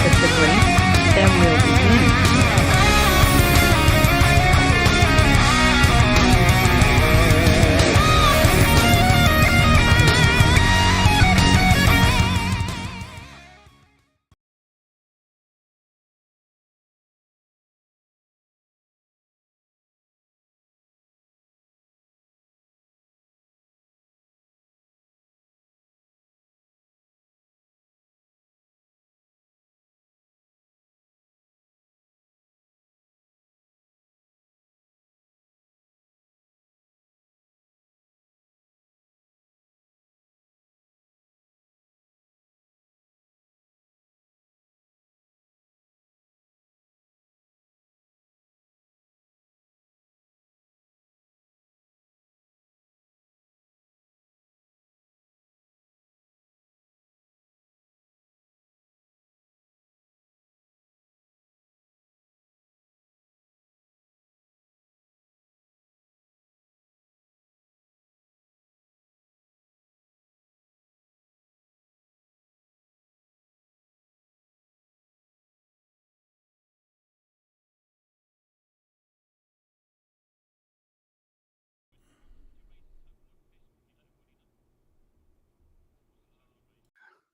Click the link, and we'll begin.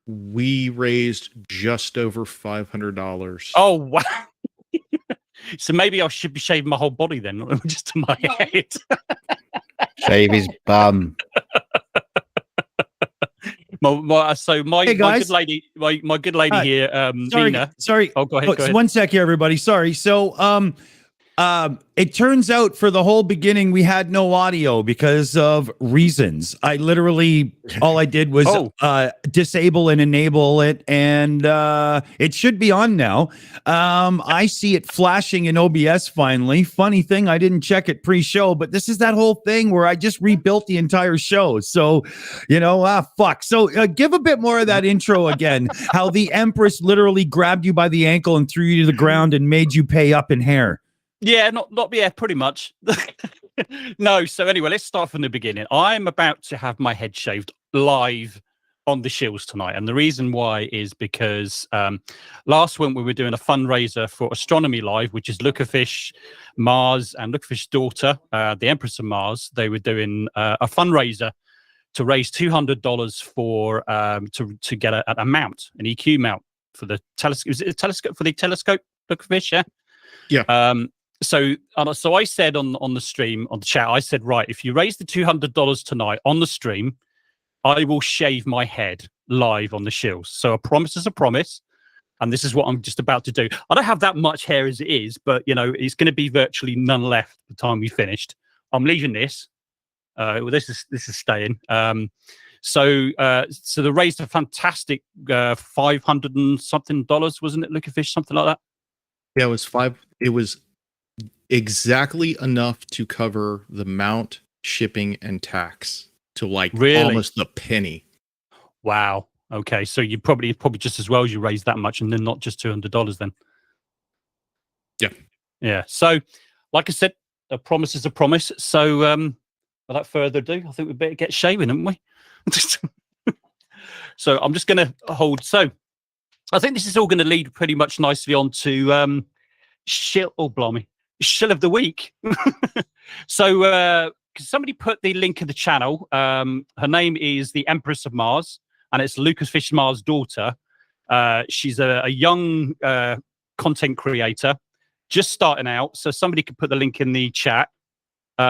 We raised just over $500. Oh, wow. So maybe I should be shaving my whole body then, not just to my head. Shave his bum. My Hey, guys. good lady, my good lady here, Sorry, Nina. sorry. Oh, go ahead. Go ahead. One sec here, everybody. Sorry. So, it turns out for the whole beginning we had no audio because of reasons. I literally all I did was disable and enable it, and it should be on now. I see it flashing in OBS finally. Funny thing, I didn't check it pre-show, but this is that whole thing where I just rebuilt the entire show. So, fuck. So, give a bit more of that intro again. How the Empress literally grabbed you by the ankle and threw you to the ground and made you pay up in hair. Yeah, pretty much. No, so anyway, let's start from the beginning. I'm about to have my head shaved live on the Shills tonight. And the reason why is because last week we were doing a fundraiser for Astronomy Live, which is Lokifish Marz and Lokifish daughter, the Empress of Mars. They were doing a fundraiser to raise $200 for to get a mount, an EQ mount for the telescope. Is it a telescope for the telescope, Lokifish? Yeah. Yeah. So I said on the stream, on the chat, I said, right, if you raise the $200 tonight on the stream, I will shave my head live on the Shills. So a promise is a promise. And this is what I'm just about to do. I don't have that much hair as it is, but, it's going to be virtually none left by the time we finished. I'm leaving this. This is staying. So they raised a fantastic $500 and something, wasn't it, Lokifish? Something like that? Yeah, it was exactly enough to cover the mount, shipping, and tax to almost the penny. Wow. Okay, so you probably just as well as you raised that much, and then not just $200 then. Yeah. So, like I said, a promise is a promise. So, without further ado, I think we better get shaving, haven't we? So I'm just going to hold. So I think this is all going to lead pretty much nicely on to Shill of the week. So somebody put the link in the channel. Her name is the Empress of Mars, and it's Lokifish Marz' daughter. She's a young content creator, just starting out. So somebody could put the link in the chat.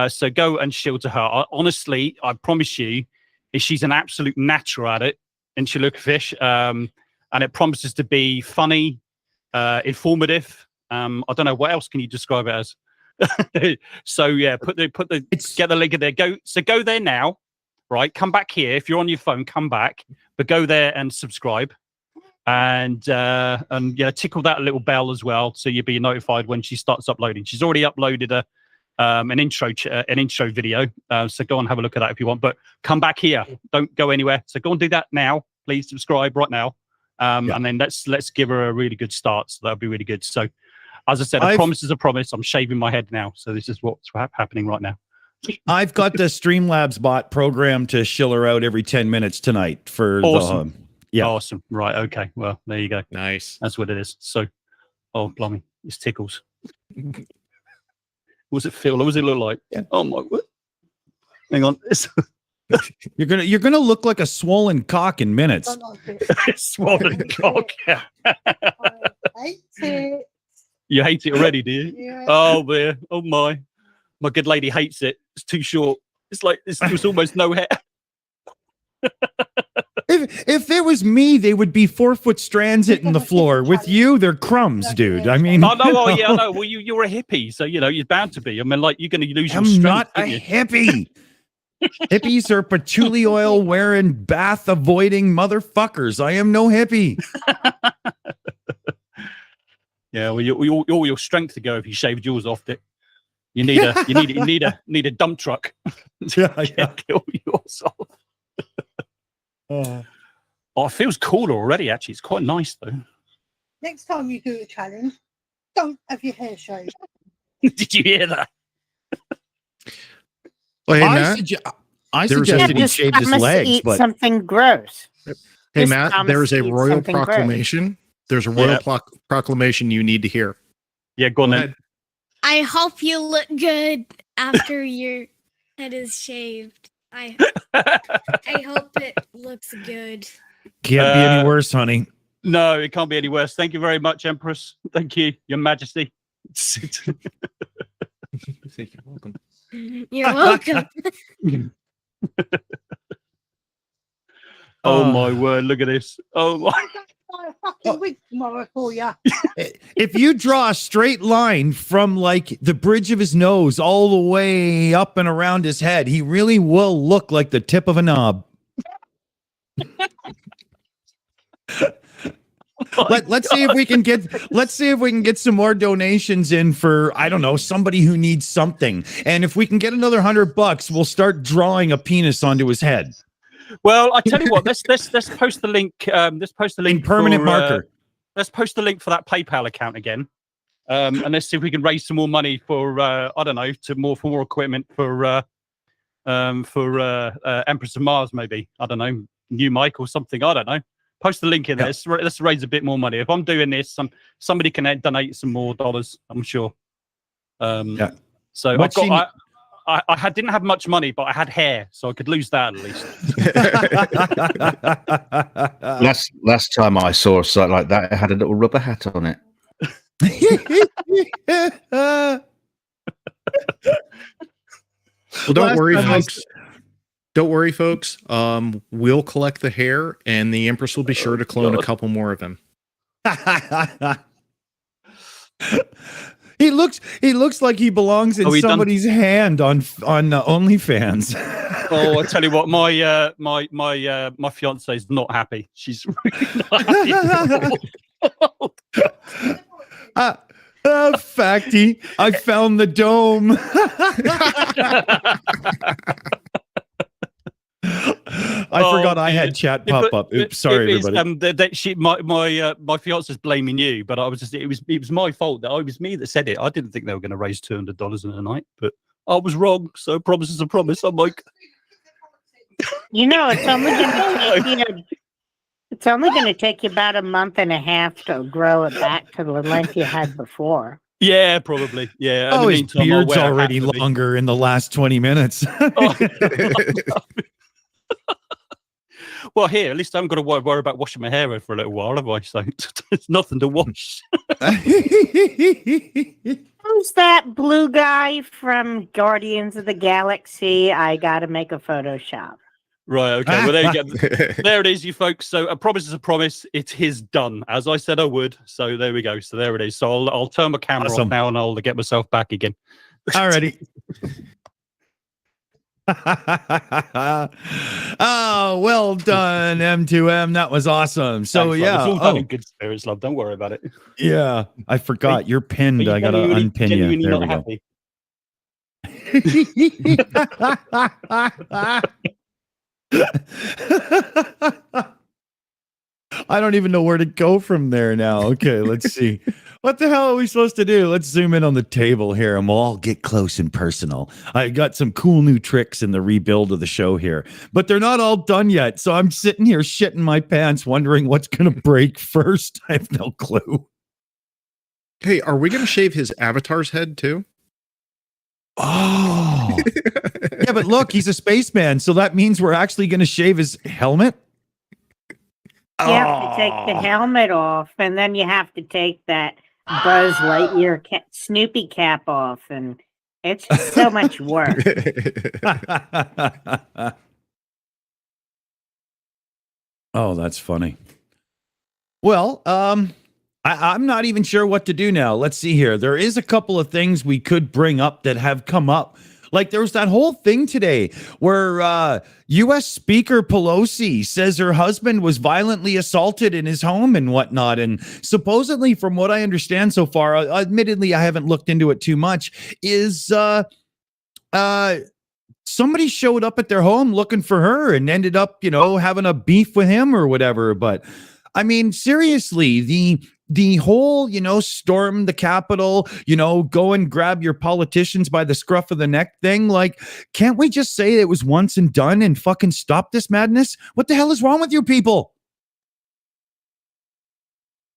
So go and shill to her. Honestly, I promise you, she's an absolute natural at it, and she Lokifish. And it promises to be funny, informative. I don't know, what else can you describe it as? So yeah, get the link in there. Go there now, right? Come back here. If you're on your phone, come back, but go there and subscribe. And tickle that little bell as well, so you'll be notified when she starts uploading. She's already uploaded an intro video, so go and have a look at that if you want. But come back here, don't go anywhere. So go and do that now. Please subscribe right now, and then let's give her a really good start. So that'll be really good. So, as I said, a promise is a promise. I'm shaving my head now, so this is what's happening right now. I've got the Streamlabs bot program to shill her out every 10 minutes tonight for awesome. Yeah. Awesome. Right. Okay. Well, there you go. Nice. That's what it is. So, oh, blimey, it's tickles. What does it feel? What does it look like? Yeah. Oh my! What? Hang on. You're gonna look like a swollen cock in minutes. Swollen cock. I hate it. You hate it already, do you? Yeah. Oh dear. Oh my good lady hates it. It's too short. It's like there's almost no hair. If it was me, they would be 4-foot strands hitting the floor. With you, they're crumbs, dude. I mean, Oh no, oh yeah, I know. Well, you're a hippie, so you're bound to be. I mean, like you're going to lose your I'm strength. not a aren't you? hippie. Hippies are patchouli oil wearing, bath avoiding motherfuckers. I am no hippie. Yeah, well, all your strength to go if you shaved yours off, Dick. You need a dump truck to kill yours off. Oh, it feels cooler already. Actually, it's quite nice though. Next time you do a challenge, don't have your hair shaved. Did you hear that? Well, hey, I Matt. suggested he shaved his legs, eat but something gross. Hey, Just Matt, promise there is to a eat royal something gross. proclamation. There's a royal proclamation you need to hear. Yeah, go on Go then. ahead. I hope you look good after your head is shaved. I hope it looks good. can't be any worse, honey. No, it can't be any worse. Thank you very much, Empress. Thank you, Your Majesty. You're welcome. You're welcome. Oh my word! Look at this. Oh my. Buy a fucking wig tomorrow for you. If you draw a straight line from like the bridge of his nose all the way up and around his head, he really will look like the tip of a knob. Let's see if we can get some more donations in for, I don't know, somebody who needs something. And if we can get another $100, we'll start drawing a penis onto his head. Well, I tell you what. Let's post the link. Let's post the link In permanent for, marker. Let's post the link for that PayPal account again, and let's see if we can raise some more money for I don't know, for more equipment for Empress of Mars, maybe. I don't know, new mic or something. I don't know. Post the link in there. Let's raise a bit more money. If I'm doing this, somebody can donate some more dollars. I'm sure. So I didn't have much money, but I had hair, so I could lose that at least. Last time I saw a site like that, it had a little rubber hat on it. Well, don't worry, folks. Don't worry, folks. We'll collect the hair, and the Empress will be sure to clone a couple more of them. He looks like he belongs in somebody's hand on OnlyFans. Oh, I tell you what, my fiance is not happy. She's really not happy. Facty, I found the dome. I forgot I had chat pop up. Oops, sorry, everybody. My fiance's blaming you, but it was my fault. It was me that said it. I didn't think they were going to raise $200 in a night, but I was wrong. So a promise is a promise. I'm like, It's only going to take you. It's only going to take you about a month and a half to grow it back to the length you had before. Yeah, probably. Yeah. Oh, his beard's already longer in the last 20 minutes. Well, here, at least I haven't got to worry about washing my hair for a little while, have I? So it's nothing to wash. Who's that blue guy from Guardians of the Galaxy? I got to make a Photoshop. Right, okay. Well, there you go. There it is, you folks. So a promise is a promise. It is done, as I said I would. So there we go. So there it is. So I'll turn my camera off now, and I'll get myself back again. Alrighty. Oh, well done, M2M. That was awesome. So Thanks, yeah, love. It's all done in good spirits, love. Don't worry about it. Yeah, I forgot you're pinned. I gotta unpin you. There we go. I don't even know where to go from there now. Okay, let's see. What the hell are we supposed to do? Let's zoom in on the table here and we'll all get close and personal. I got some cool new tricks in the rebuild of the show here, but they're not all done yet. So I'm sitting here shitting my pants wondering what's going to break first. I have no clue. Hey, are we going to shave his avatar's head too? Oh. Yeah, but look, he's a spaceman. So that means we're actually going to shave his helmet? You have to take the helmet off, and then you have to take that Buzz Lightyear Snoopy cap off, and it's just so much work. Oh, that's funny. Well, I'm not even sure what to do now. Let's see here. There is a couple of things we could bring up that have come up. Like there was that whole thing today where U.S. Speaker Pelosi says her husband was violently assaulted in his home and whatnot. And supposedly, from what I understand so far, admittedly, I haven't looked into it too much, is somebody showed up at their home looking for her and ended up, having a beef with him or whatever. But I mean, seriously, the whole, storm the Capitol, go and grab your politicians by the scruff of the neck thing. Like, can't we just say it was once and done and fucking stop this madness? What the hell is wrong with you people?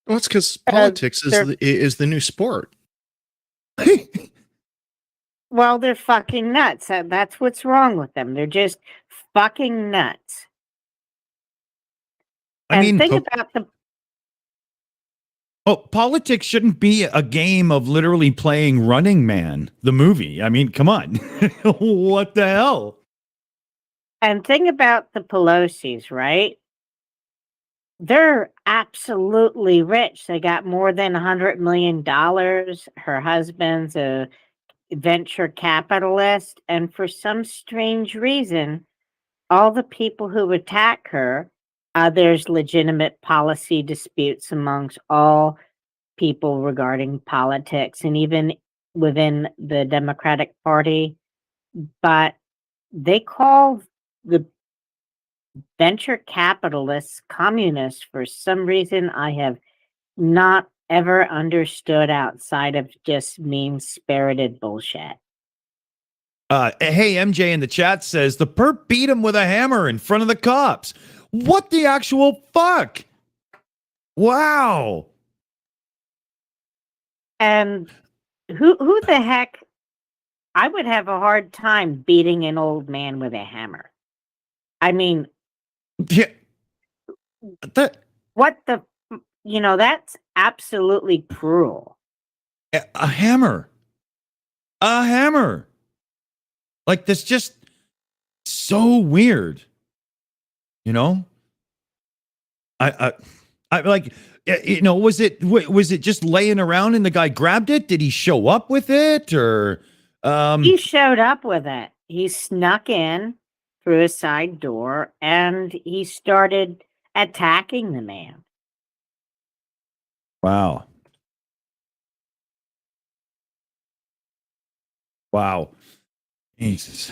Well, it's because politics is the new sport. Well, they're fucking nuts. That's what's wrong with them. They're just fucking nuts. Think about the... Oh, politics shouldn't be a game of literally playing Running Man, the movie. I mean, come on. What the hell? And think about the Pelosi's, right? They're absolutely rich. They got more than $100 million. Her husband's a venture capitalist. And for some strange reason, all the people who attack her, there's legitimate policy disputes amongst all people regarding politics and even within the Democratic Party. But they call the venture capitalists communists for some reason I have not ever understood outside of just mean-spirited bullshit. Hey, MJ in the chat says, the perp beat him with a hammer in front of the cops. What the actual fuck? Wow. And who the heck? I would have a hard time beating an old man with a hammer. I mean, yeah. What the, that's absolutely cruel. A hammer. Like, that's just so weird. I like, was it just laying around and the guy grabbed it? Did he show up with it or? He showed up with it. He snuck in through a side door and he started attacking the man. Wow. Jesus.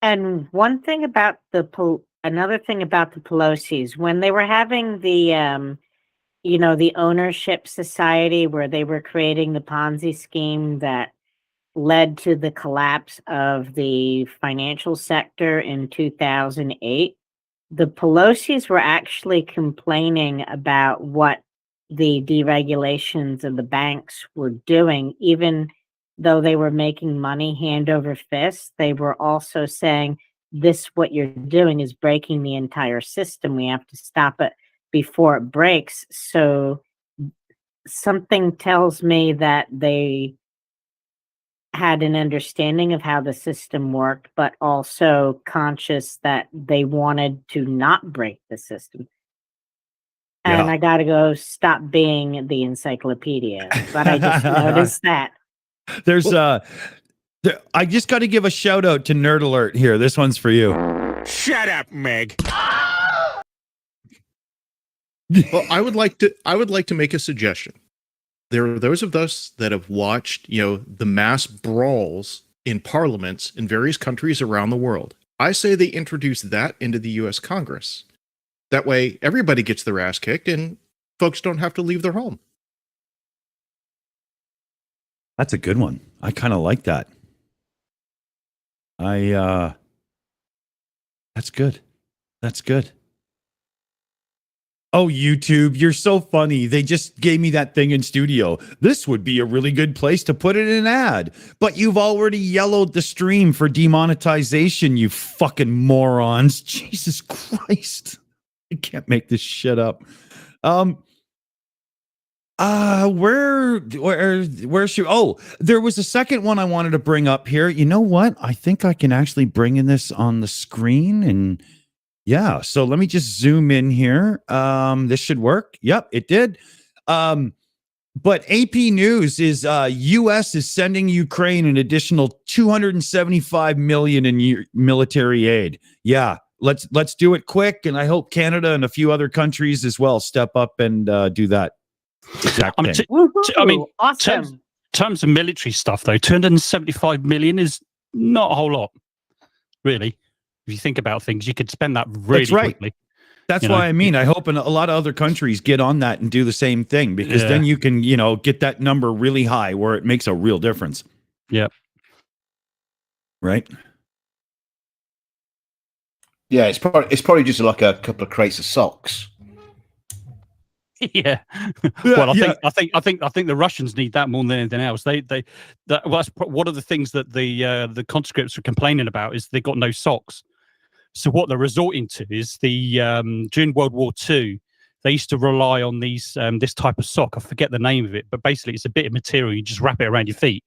And another thing about the Pelosi's, when they were having the, the ownership society where they were creating the Ponzi scheme that led to the collapse of the financial sector in 2008, the Pelosi's were actually complaining about what the deregulations of the banks were doing, even though they were making money hand over fist. They were also saying, what you're doing is breaking the entire system. We have to stop it before it breaks. So something tells me that they had an understanding of how the system worked, but also conscious that they wanted to not break the system. And I got to go stop being the encyclopedia, but I just noticed that. There's I just got to give a shout out to Nerd Alert here. This one's for you. Shut up, Meg. Well, I would like to make a suggestion. There are those of us that have watched, the mass brawls in parliaments in various countries around the world. I say they introduce that into the U.S. Congress. That way, everybody gets their ass kicked and folks don't have to leave their home. That's a good one. I kind of like that. That's good. That's good. Oh, YouTube, you're so funny. They just gave me that thing in studio. This would be a really good place to put it in an ad. But you've already yellowed the stream for demonetization, you fucking morons. Jesus Christ. I can't make this shit up. Where should, there was a second one I wanted to bring up here. You know what? I think I can actually bring in this on the screen, and yeah, so let me just zoom in here. This should work. Yep, it did. But AP News is US is sending Ukraine an additional 275 million in military aid. Yeah, let's do it quick, and I hope Canada and a few other countries as well step up and do that. Exactly. Awesome. Terms of military stuff, though, 275 million is not a whole lot, really. If you think about things, you could spend that really quickly. That's why I mean, I hope a lot of other countries get on that and do the same thing, because then you can, get that number really high where it makes a real difference. Yeah. Right. Yeah, it's probably just like a couple of crates of socks. Yeah. Well, I think the Russians need that more than anything else. That's one of the things that the conscripts are complaining about is they got no socks. So what they're resorting to is during World War II, they used to rely on this type of sock. I forget the name of it, but basically it's a bit of material. You just wrap it around your feet,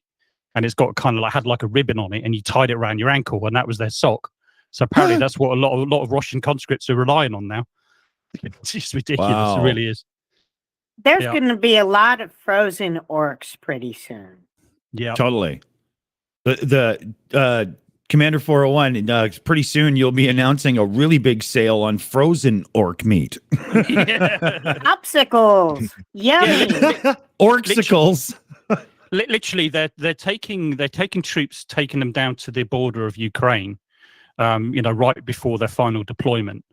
and it's got kind of had like a ribbon on it, and you tied it around your ankle, and that was their sock. So apparently that's what a lot of Russian conscripts are relying on now. It's just ridiculous. Wow. It really is. There's going to be a lot of frozen orcs pretty soon. Yeah, totally. The Commander 401, pretty soon you'll be announcing a really big sale on frozen orc meat. Popsicles, yummy. Orcsicles. Literally, they're taking troops, taking them down to the border of Ukraine, right before their final deployment.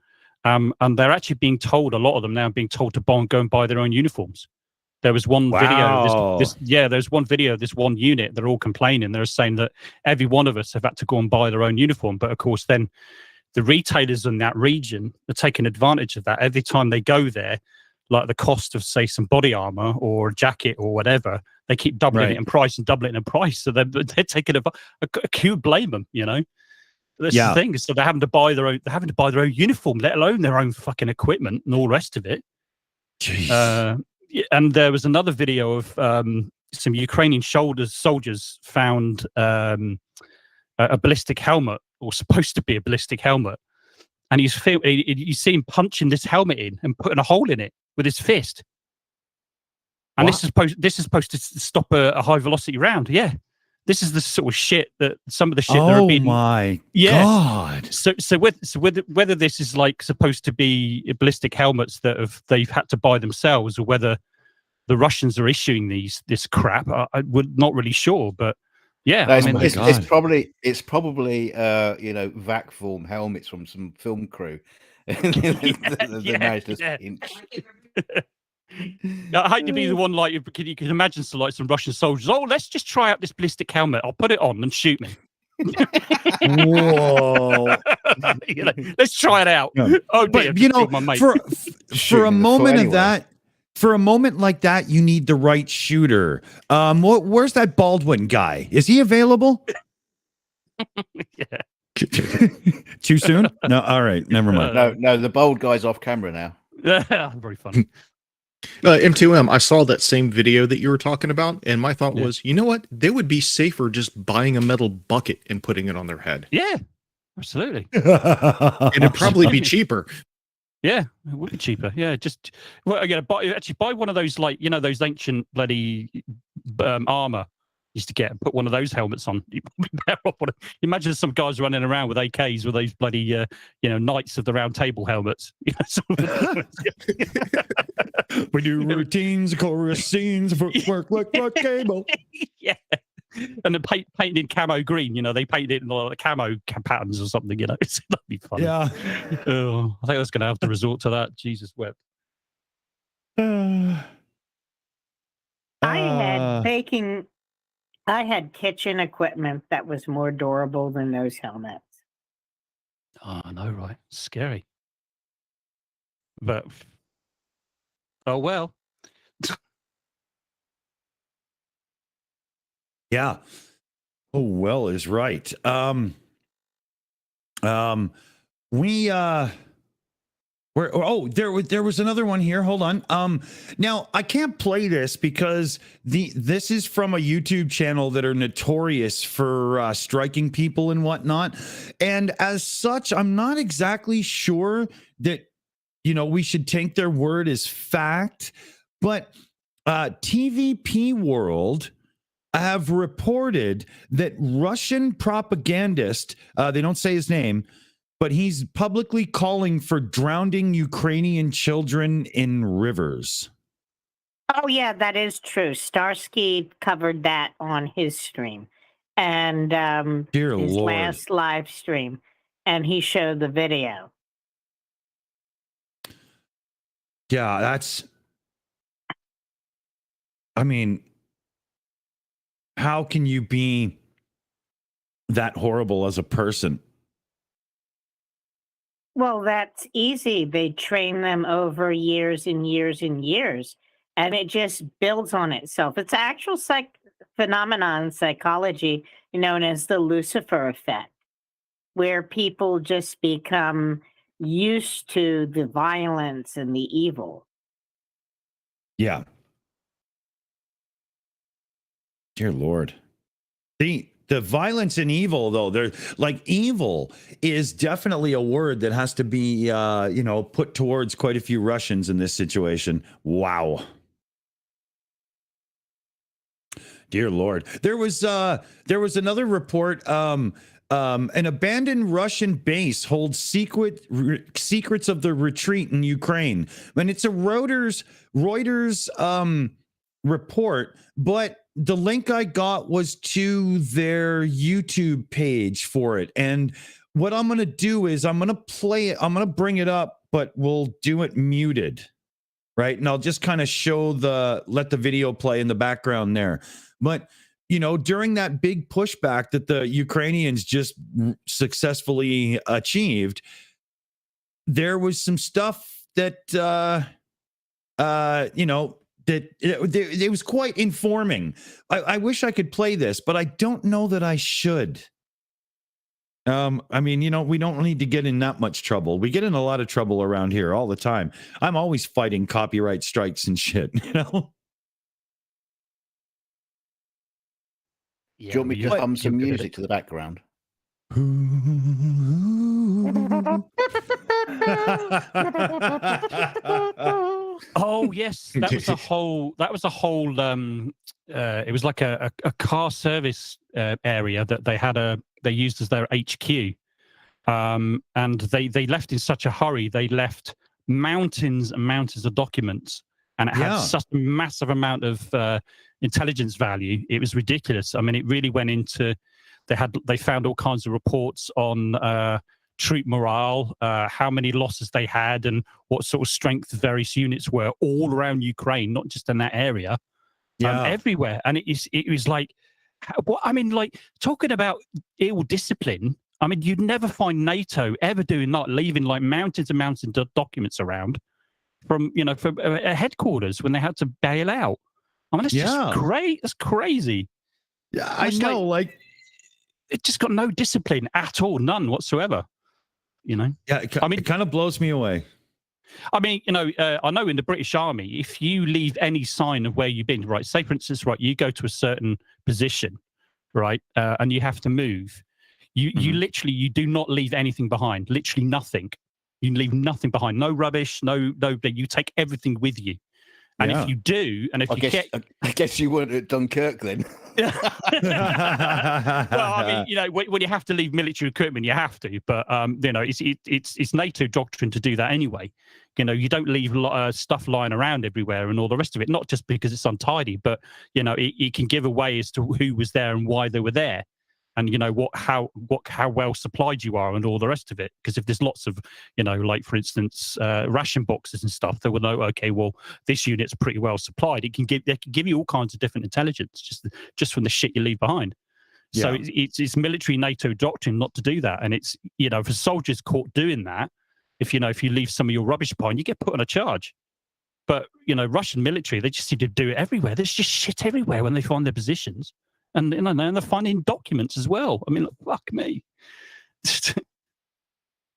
And they're actually being told, a lot of them now being told to go and buy their own uniforms. There was one video, there's one video of this one unit, they're all complaining. They're saying that every one of us have had to go and buy their own uniform. But of course, then the retailers in that region are taking advantage of that. Every time they go there, like the cost of, say, some body armor or a jacket or whatever, they keep doubling it in price and doubling it in price. So they're taking acute blame them, That's the thing. So they're having to buy their own uniform, let alone their own fucking equipment and all the rest of it. Jeez. And there was another video of some Ukrainian soldiers found a ballistic helmet, or supposed to be a ballistic helmet, and you see him punching this helmet in and putting a hole in it with his fist. And this is supposed to stop a high velocity round. Yeah. This is the sort of shit that some of the shit that are being. Oh my god! So whether this is like supposed to be ballistic helmets that they've had to buy themselves, or whether the Russians are issuing this crap, I would not really sure. But yeah, it's probably vac form helmets from some film crew. I hate to be the one like you can imagine some Russian soldiers. Oh, let's just try out this ballistic helmet. I'll put it on and shoot me. Whoa! Let's try it out. Yeah. Oh, but my mate. for a moment of that, for a moment like that, you need the right shooter. Where's that Baldwin guy? Is he available? Too soon? No. All right. Never mind. No. The bold guy's off camera now. Very funny. M2M, I saw that same video that you were talking about, and my thought was, you know what? They would be safer just buying a metal bucket and putting it on their head. Yeah, absolutely. And it'd probably be cheaper. Yeah, it would be cheaper. Yeah, buy one of those, those ancient bloody armor used to get and put one of those helmets on. Imagine some guys running around with AKs with those bloody Knights of the Round Table helmets. We do routines, chorus scenes, work like cable. Yeah. And then painted in camo green, they painted it in like camo patterns or something, That'd be fun. Yeah. Oh, I think that's going to have to resort to that. Jesus wept. I had I had kitchen equipment that was more durable than those helmets. Oh, I know, right? Scary. But oh well. Yeah. Oh, well is right. We there was another one here. Hold on. Now I can't play this because this is from a YouTube channel that are notorious for striking people and whatnot. And as such, I'm not exactly sure that we should take their word as fact, but TVP World have reported that Russian propagandist, they don't say his name, but he's publicly calling for drowning Ukrainian children in rivers. Oh, yeah, that is true. Starsky covered that on his stream and Dear his Lord. last live stream, and he showed the video. Yeah, I mean, how can you be that horrible as a person? Well, that's easy. They train them over years and years and years, and it just builds on itself. It's an actual phenomenon in psychology known as the Lucifer effect, where people just become used to the violence and the evil. Yeah. Dear Lord. The violence and evil, though, they're like evil is definitely a word that has to be, put towards quite a few Russians in this situation. Wow. Dear Lord. There was another report. An abandoned Russian base holds secrets of the retreat in Ukraine. And it's a Reuters report, but the link I got was to their YouTube page for it. And what I'm going to do is I'm going to play it. I'm going to bring it up, but we'll do it muted. Right. And I'll just kind of let the video play in the background there. But, during that big pushback that the Ukrainians just successfully achieved, there was some stuff that, that it was quite informing. I wish I could play this, but I don't know that I should. We don't need to get in that much trouble. We get in a lot of trouble around here all the time. I'm always fighting copyright strikes and shit, Do you want me to hum some music to the background? Oh yes, that was a whole. It was like a car service area that they used as their HQ, and they left in such a hurry. They left mountains and mountains of documents, and it had such a massive amount of intelligence value. It was ridiculous. I mean, it really went into. They found all kinds of reports on troop morale, how many losses they had, and what sort of strength various units were all around Ukraine, not just in that area, everywhere. And it was like, talking about ill discipline. I mean, you'd never find NATO ever doing that, leaving like mountains and mountains of documents around from headquarters when they had to bail out. I mean, that's just great. That's crazy. Yeah, I know. It just got no discipline at all, none whatsoever. Yeah, it kind of blows me away. I mean, I know in the British Army, if you leave any sign of where you've been, right, say for instance, right, you go to a certain position, right, and you have to move, you literally, you do not leave anything behind, literally nothing. You leave nothing behind, no rubbish, no, you take everything with you. And if you do, and if I guess you weren't at Dunkirk then. Well, I mean, when you have to leave military equipment, you have to. But it's NATO doctrine to do that anyway. You don't leave stuff lying around everywhere and all the rest of it. Not just because it's untidy, but it can give away as to who was there and why they were there. and how well supplied you are and all the rest of it. Because if there's lots of, like for instance, ration boxes and stuff, they will know, okay, well, this unit's pretty well supplied. They can give you all kinds of different intelligence just from the shit you leave behind. So it's military NATO doctrine not to do that. And it's, if a soldier's caught doing that, if you leave some of your rubbish behind, you get put on a charge. But, Russian military, they just seem to do it everywhere. There's just shit everywhere when they find their positions. And, and they're finding documents as well. I mean, look, fuck me.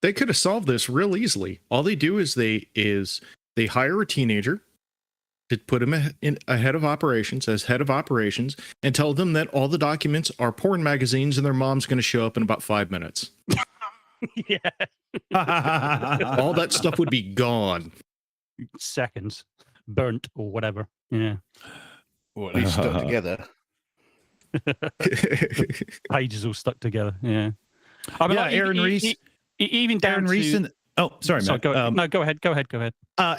They could have solved this real easily. All they do is they hire a teenager to put him as head of operations, and tell them that all the documents are porn magazines and their mom's going to show up in about 5 minutes. Yeah. All that stuff would be gone. Seconds. Burnt or whatever. Yeah. Or at least stuck together. Pages all stuck together. Yeah. I mean, Aaron Reese. Even down Aaron Reese. Sorry, Matt. Go ahead. No, go ahead. Go ahead.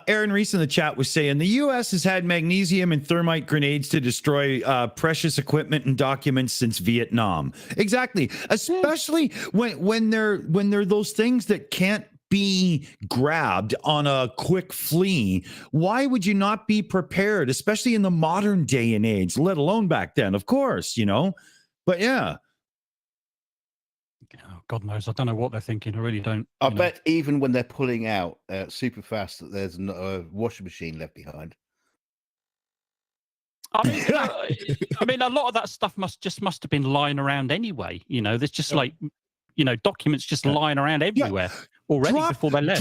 Aaron Reese in the chat was saying the U.S. has had magnesium and thermite grenades to destroy precious equipment and documents since Vietnam. Exactly, especially when they're those things that can't be grabbed on a quick flee. Why would you not be prepared, especially in the modern day and age, let alone back then? Of course, But yeah. Oh, God knows. I don't know what they're thinking. I really don't. I bet even when they're pulling out super fast that there's a washing machine left behind. I mean, a lot of that stuff must have been lying around anyway. There's just documents just lying around everywhere already before they left.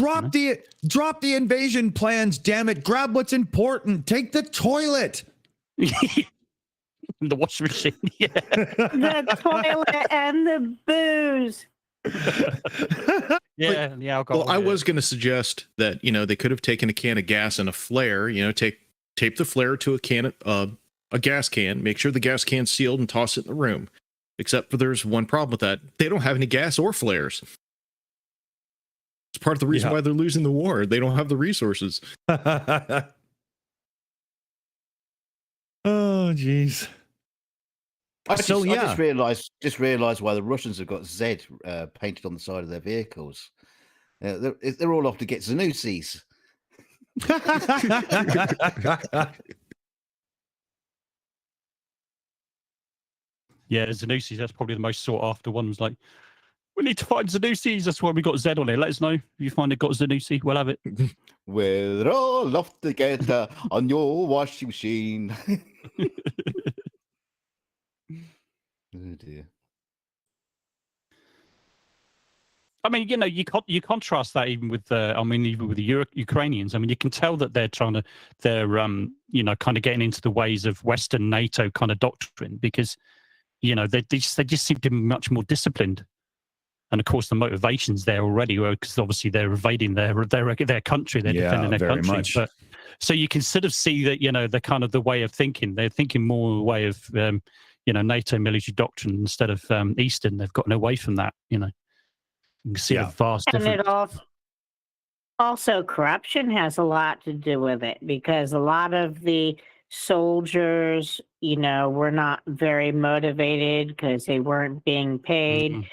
Drop the invasion plans, damn it. Grab what's important. Take the toilet. The washing machine, yeah. The toilet and the booze. Yeah, the alcohol. Well, I was going to suggest that, they could have taken a can of gas and a flare, tape the flare to a gas can, make sure the gas can's sealed and toss it in the room. Except for there's one problem with that. They don't have any gas or flares. It's part of the reason why they're losing the war. They don't have the resources. Oh, jeez. I just realized why the Russians have got Z painted on the side of their vehicles. They're all off to get Zanussis. Yeah, Zanussis, that's probably the most sought after one. Was like, we need to find Zanussis. That's why we got Z on it. Let us know if you find it got Zanussi. We'll have it. We're all off together on your washing machine. Oh dear. I mean, you contrast that even with the Ukrainians. I mean, you can tell that they're kind of getting into the ways of Western NATO kind of doctrine because, they just seem to be much more disciplined. And of course, the motivation's there already, because obviously they're invading their country, they're defending their country. Much. But so you can sort of see that the kind of the way of thinking. They're thinking more the way of NATO military doctrine instead of Eastern. They've gotten away from that. You can see a vast difference. And it also corruption has a lot to do with it because a lot of the soldiers, were not very motivated because they weren't being paid. Mm-hmm.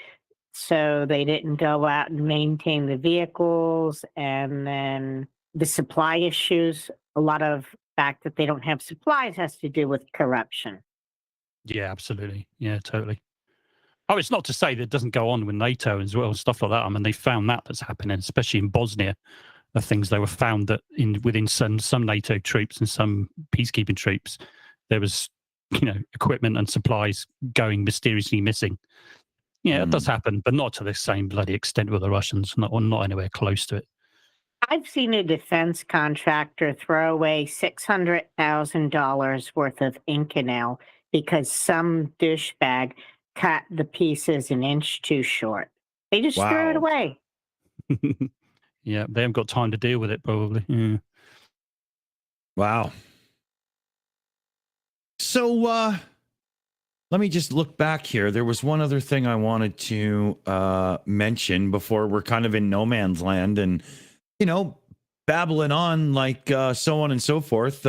So they didn't go out and maintain the vehicles. And then the supply issues, a lot of fact that they don't have supplies has to do with corruption. Yeah, absolutely. Yeah, totally. Oh, it's not to say that it doesn't go on with NATO as well, stuff like that. I mean, they found that's happening, especially in Bosnia. The things they were found that within some NATO troops and some peacekeeping troops, there was, equipment and supplies going mysteriously missing. Yeah, it does happen, but not to the same bloody extent with the Russians, not anywhere close to it. I've seen a defense contractor throw away $600,000 worth of Inconel because some douchebag cut the pieces an inch too short. They just threw it away. Yeah, they haven't got time to deal with it, probably. Yeah. Wow. So, let me just look back here. There was one other thing I wanted to mention before we're kind of in no man's land and, babbling on like so on and so forth.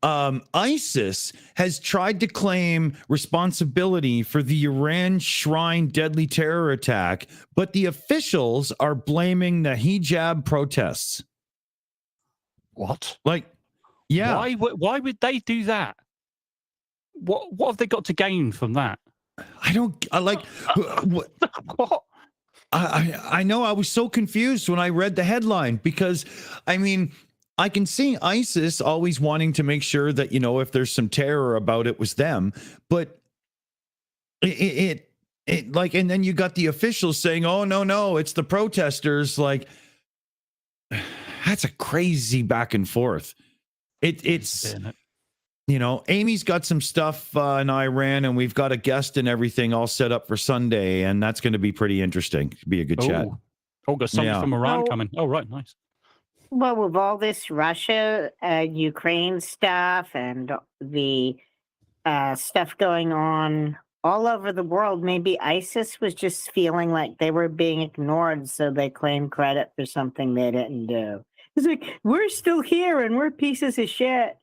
ISIS has tried to claim responsibility for the Iran Shrine deadly terror attack, but the officials are blaming the hijab protests. What? Like, yeah. Why would they do that? What have they got to gain from that? What? I know I was so confused when I read the headline because, I mean, I can see ISIS always wanting to make sure that, if there's some terror about it was them, but it like, and then you got the officials saying, oh, no, it's the protesters. Like, that's a crazy back and forth. It's Amy's got some stuff in Iran, and we've got a guest and everything all set up for Sunday, and that's going to be pretty interesting. Be a good chat. Oh, got something from Iran coming. Oh, right, nice. Well, with all this Russia, Ukraine stuff, and the stuff going on all over the world, maybe ISIS was just feeling like they were being ignored, so they claimed credit for something they didn't do. It's like, we're still here and we're pieces of shit.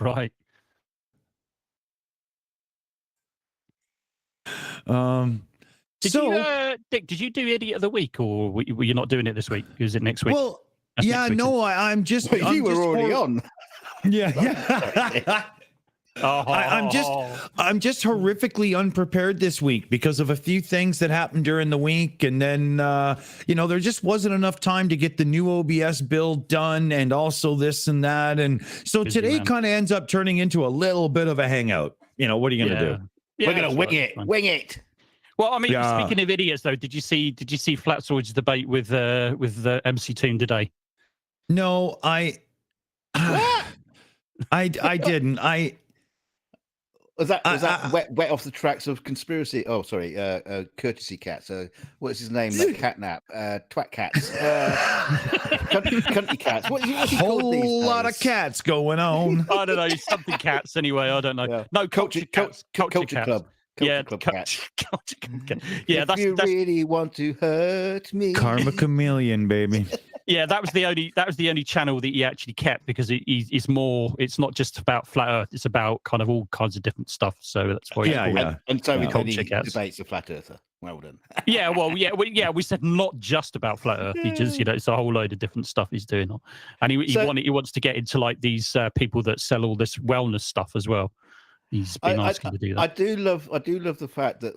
Right. Dick, did you do Idiot of the Week, or were you not doing it this week? Is it next week? Well, That's yeah, next week, no, I'm just. Well, you were already on. Yeah. I'm just horrifically unprepared this week because of a few things that happened during the week, and then there just wasn't enough time to get the new OBS build done, and also this and that, and so Busy, today man. kind of ends up turning into a little bit of a hangout. What are you gonna do? Yeah, We're gonna that's wing right, it. fine. Wing it. Well, I mean, Yeah. speaking of idiots, though, did you see Flatsoid's debate with MC Toon today? No, I didn't. Was that wet off the tracks of conspiracy? Oh, sorry, courtesy cats. What's his name? That catnap, twat cats, country cats. What's he called these whole lot days? of cats going on. I don't know, something cats anyway. I don't know. Yeah. No, culture cats. Culture cats. Club. Yeah, Club culture cats. yeah. If That's you really want to hurt me, Karma chameleon, baby. yeah. That was the only channel that he actually kept because it's more. It's not just about flat Earth. It's about kind of all kinds of different stuff. So that's why. Yeah. And so we Culture he cats. debates a flat earther. Well done. Yeah, well, we said not just about flat Earth. He just, it's a whole load of different stuff he's doing, and he wants to get into like these people that sell all this wellness stuff as well. He's been asking to do that. I do love the fact that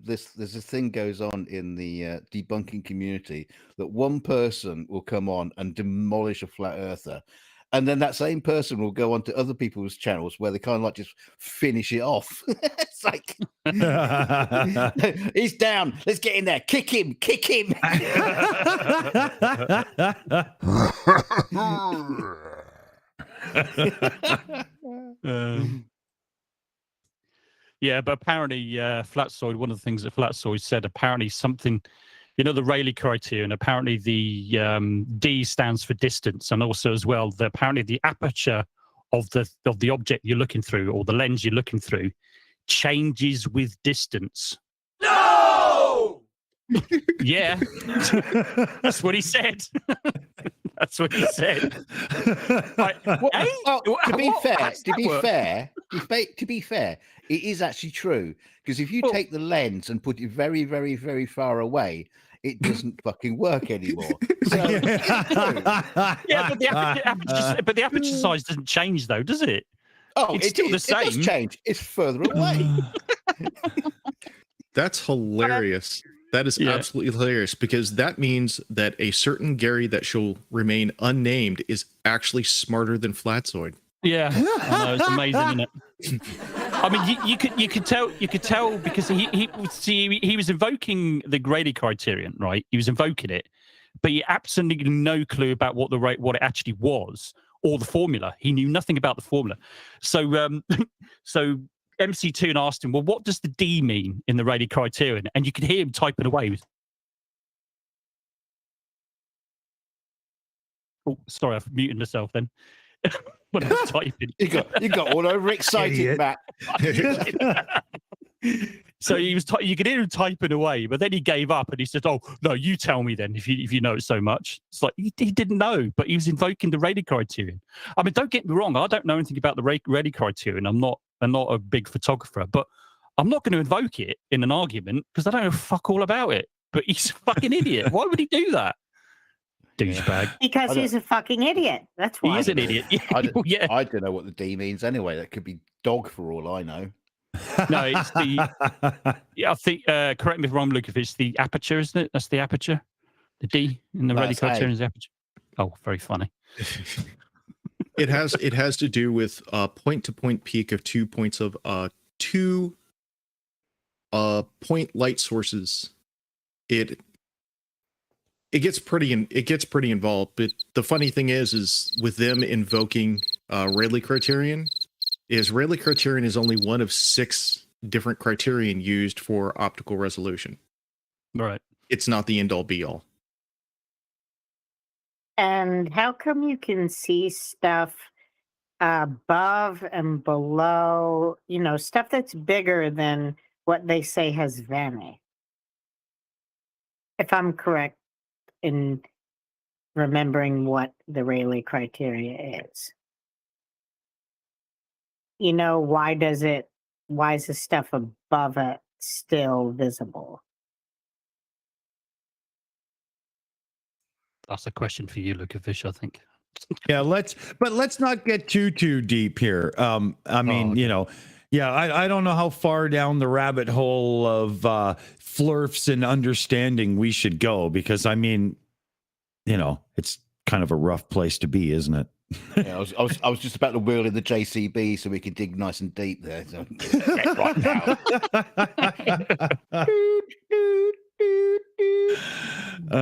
there's this thing goes on in the debunking community that one person will come on and demolish a flat earther, and then that same person will go on to other people's channels where they kind of like just finish it off. It's like he's down. Let's get in there. Kick him. Yeah, but apparently Flatsoid, one of the things that Flatsoid said, apparently something, the Rayleigh criterion, apparently the D stands for distance, and also as well, apparently the aperture of the object you're looking through, or the lens you're looking through, changes with distance. No! Yeah. That's what he said. That's what he said. Like, to be fair, it is actually true, because if you take the lens and put it very, very, very far away, it doesn't fucking work anymore. So, yeah, but the aperture size doesn't change, though, does it? Oh, it's still the same. It does change. It's further away. That's hilarious. That is absolutely hilarious, because that means that a certain Gary that shall remain unnamed is actually smarter than Flatsoid. Yeah, I know, it's amazing, isn't it? I mean, you could tell because he was invoking the Rayleigh criterion, right? He was invoking it, but he absolutely no clue about what it actually was or the formula. He knew nothing about the formula. So so MC Toon asked him, well, what does the D mean in the Rayleigh criterion? And you could hear him typing away. Oh, sorry, I've muted myself then. When I was typing. You got all overexcited, Matt. So he was. You could hear him typing away, but then he gave up and he said, "Oh no, you tell me then if you know it so much." It's like he didn't know, but he was invoking the Rayleigh criterion. I mean, don't get me wrong. I don't know anything about the Rayleigh criterion. I'm not a big photographer, but I'm not going to invoke it in an argument because I don't know fuck all about it. But he's a fucking idiot. Why would he do that? Douchebag. Because he's a fucking idiot. That's why. He is an idiot. Yeah. I don't know what the D means anyway. That could be dog for all I know. No, it's the. Yeah, I think. Correct me if I'm wrong, Luke. If it's the aperture, isn't it? That's the aperture. The D in the Rayleigh criterion is the aperture. Oh, very funny. It has to do with point-to-point peak of 2 points of two point light sources. It gets pretty involved, but the funny thing is with them invoking Rayleigh criterion is only one of 6 different criterion used for optical resolution. Right. It's not the end all be all. And how come you can see stuff above and below, stuff that's bigger than what they say has vanished? If I'm correct in remembering what the Rayleigh criteria is. Why is the stuff above it still visible? That's a question for you, Lokifish, I think. Yeah, let's not get too deep here. I mean, I don't know how far down the rabbit hole of flirfs and understanding we should go, because I mean, it's kind of a rough place to be, isn't it? Yeah, I was just about to wheel in the JCB so we can dig nice and deep there. So right now.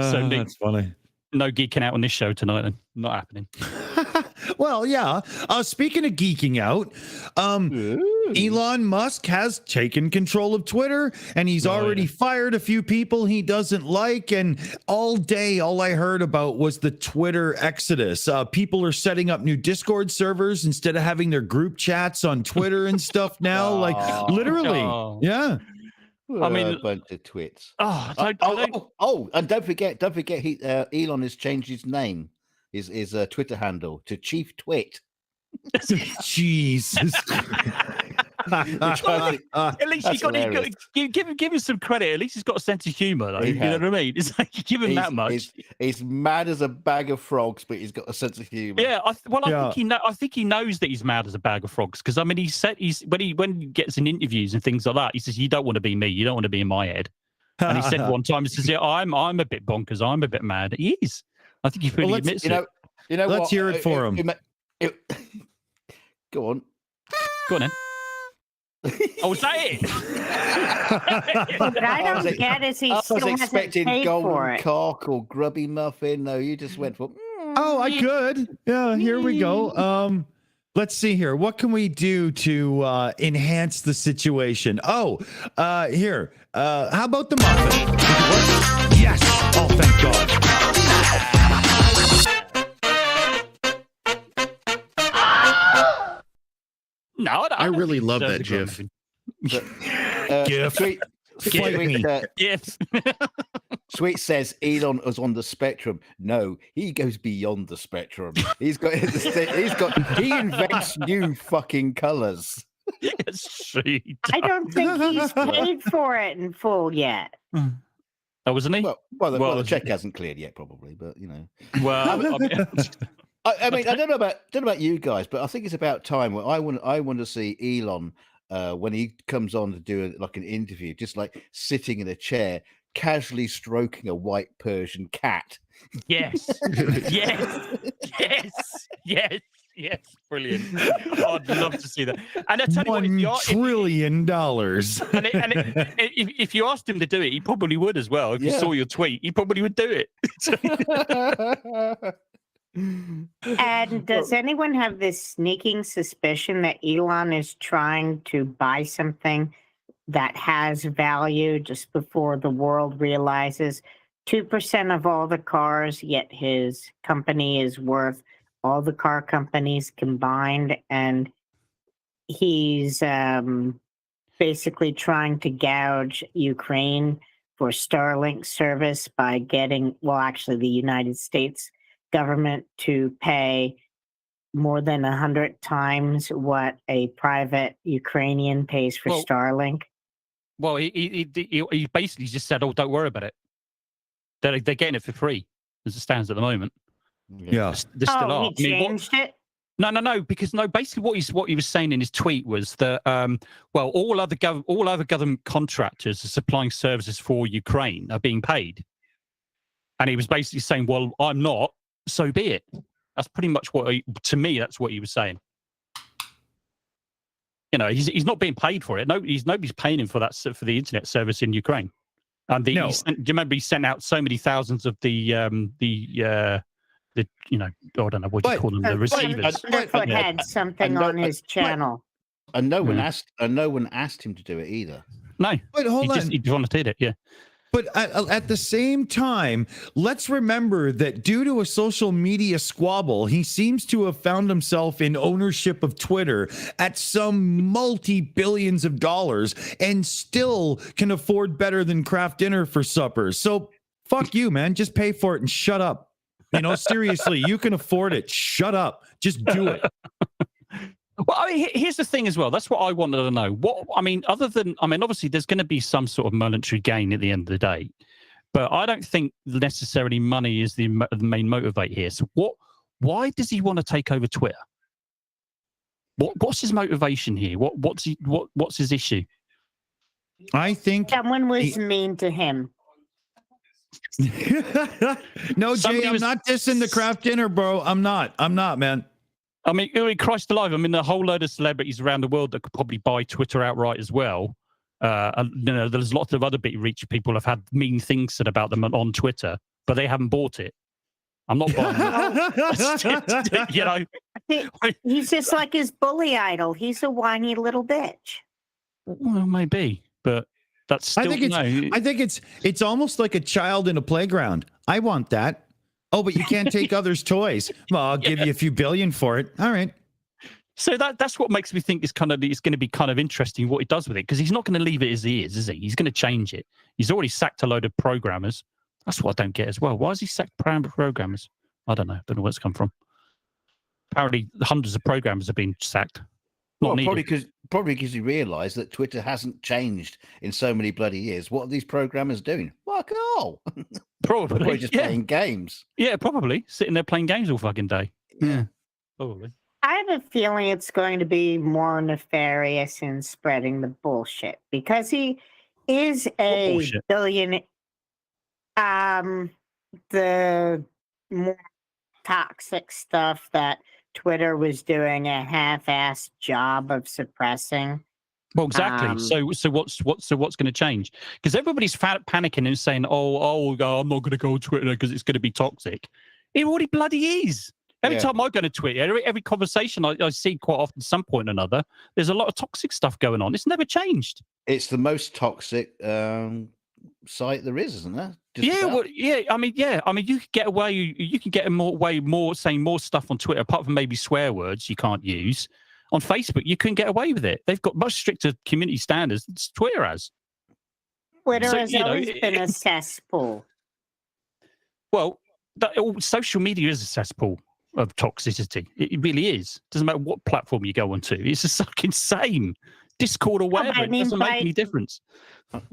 So Nick, that's funny. No geeking out on this show tonight, then. Not happening. Well, yeah. Speaking of geeking out, Elon Musk has taken control of Twitter, and he's already fired a few people he doesn't like. And all day, all I heard about was the Twitter exodus. People are setting up new Discord servers instead of having their group chats on Twitter and stuff now. Like literally, yeah. I mean, a bunch of twits. And don't forget, Elon has changed his name, his Twitter handle to Chief Twit. Jesus. At least give him some credit. At least he's got a sense of humor. Like, you know what I mean? It's like you give him that much. He's mad as a bag of frogs, but he's got a sense of humor. Yeah, I think he knows that he's mad as a bag of frogs, because I mean, he said when he gets in interviews and things like that, he says, "You don't want to be me. You don't want to be in my head." And he said one time, he says, "Yeah, I'm a bit bonkers. I'm a bit mad." He is. I think he really admits it. Let's hear it for him. Go on. Go on then. Oh, was that it? What I don't get is he still hasn't paid for it. Cock or grubby muffin. No, you just went for. Oh, I could. Yeah, here we go. Let's see here. What can we do to enhance the situation? Here. How about the muffin? Yes. Oh, thank God. No, I really love that GIF. GIF. Sweet says Elon is on the spectrum. No, he goes beyond the spectrum. He invents new fucking colors. Sweet. I don't think he's paid for it in full yet. Oh, wasn't he? Well, the check hasn't cleared yet, probably, but Well, I mean, I don't know about you guys, but I think it's about time. Where I want to see Elon when he comes on to do an interview, just like sitting in a chair, casually stroking a white Persian cat. Yes, yes, brilliant. Oh, I'd love to see that. And I tell you what, $1 trillion. If you asked him to do it, he probably would as well. If you saw your tweet, he probably would do it. And does anyone have this sneaking suspicion that Elon is trying to buy something that has value just before the world realizes 2% of all the cars, yet his company is worth all the car companies combined, and he's basically trying to gouge Ukraine for Starlink service by getting, well, actually the United States government to pay more than 100 times what a private Ukrainian pays for Starlink. Well, he basically just said, "Oh, don't worry about it. They're getting it for free as it stands at the moment." Yeah, they still are. He changed it. No, because basically what he was saying in his tweet was that well, all other government contractors are supplying services for Ukraine are being paid, and he was basically saying, "Well, I'm not, so be it." That's pretty much to me, that's what he was saying. You know, he's not being paid for it. Nobody's paying him for that, for the internet service in Ukraine. And do you remember he sent out so many thousands of the you know, I don't know what you call them, the receivers. Underfoot had something on his channel. And no one asked him to do it either. No, but hold on, he volunteered it. Yeah. But at the same time, let's remember that due to a social media squabble, he seems to have found himself in ownership of Twitter at some multi-billions of dollars and still can afford better than Kraft dinner for supper. So fuck you, man. Just pay for it and shut up. You know, seriously, you can afford it. Shut up. Just do it. Well, I mean, here's the thing as well. That's what I wanted to know. Obviously, there's going to be some sort of monetary gain at the end of the day, but I don't think necessarily money is the main motivator here. So, why does he want to take over Twitter? What's his motivation here? What's his issue? I think someone was mean to him. No, Jay, I'm not dissing the Kraft dinner, bro. I'm not, man. I mean, Christ alive! I mean, a whole load of celebrities around the world that could probably buy Twitter outright as well. And, you know, there's lots of other big reach people have had mean things said about them on Twitter, but they haven't bought it. I'm not buying it. You know, he's just like his bully idol. He's a whiny little bitch. Well, maybe, but that's still. I think it's almost like a child in a playground. I want that. Oh, but you can't take others' toys. Well, I'll give you a few billion for it. All right. So that's what makes me think it's going to be kind of interesting what he does with it, because he's not going to leave it as he is he? He's going to change it. He's already sacked a load of programmers. That's what I don't get as well. Why has he sacked programmers? I don't know. Don't know where it's come from. Apparently, hundreds of programmers have been sacked. Probably because he realised that Twitter hasn't changed in so many bloody years. What are these programmers doing? Fuck all. Probably just playing games. Yeah, probably sitting there playing games all fucking day. Yeah, probably. I have a feeling it's going to be more nefarious in spreading the bullshit because he is a billionaire. The more toxic stuff that Twitter was doing a half-assed job of suppressing. Well, exactly. So what's going to change? Because everybody's panicking and saying, "Oh, I'm not going to go on Twitter because it's going to be toxic." It already bloody is. Every time I go to Twitter, every conversation I see quite often, at some point or another, there's a lot of toxic stuff going on. It's never changed. It's the most toxic site there is, isn't there? I mean, you could get away. You can get more saying more stuff on Twitter, apart from maybe swear words you can't use. On Facebook, you couldn't get away with it. They've got much stricter community standards than Twitter has. Twitter has always been a cesspool. Well, social media is a cesspool of toxicity. It really is. Doesn't matter what platform you go onto. It's just fucking same. Discord or whatever. It doesn't make any difference.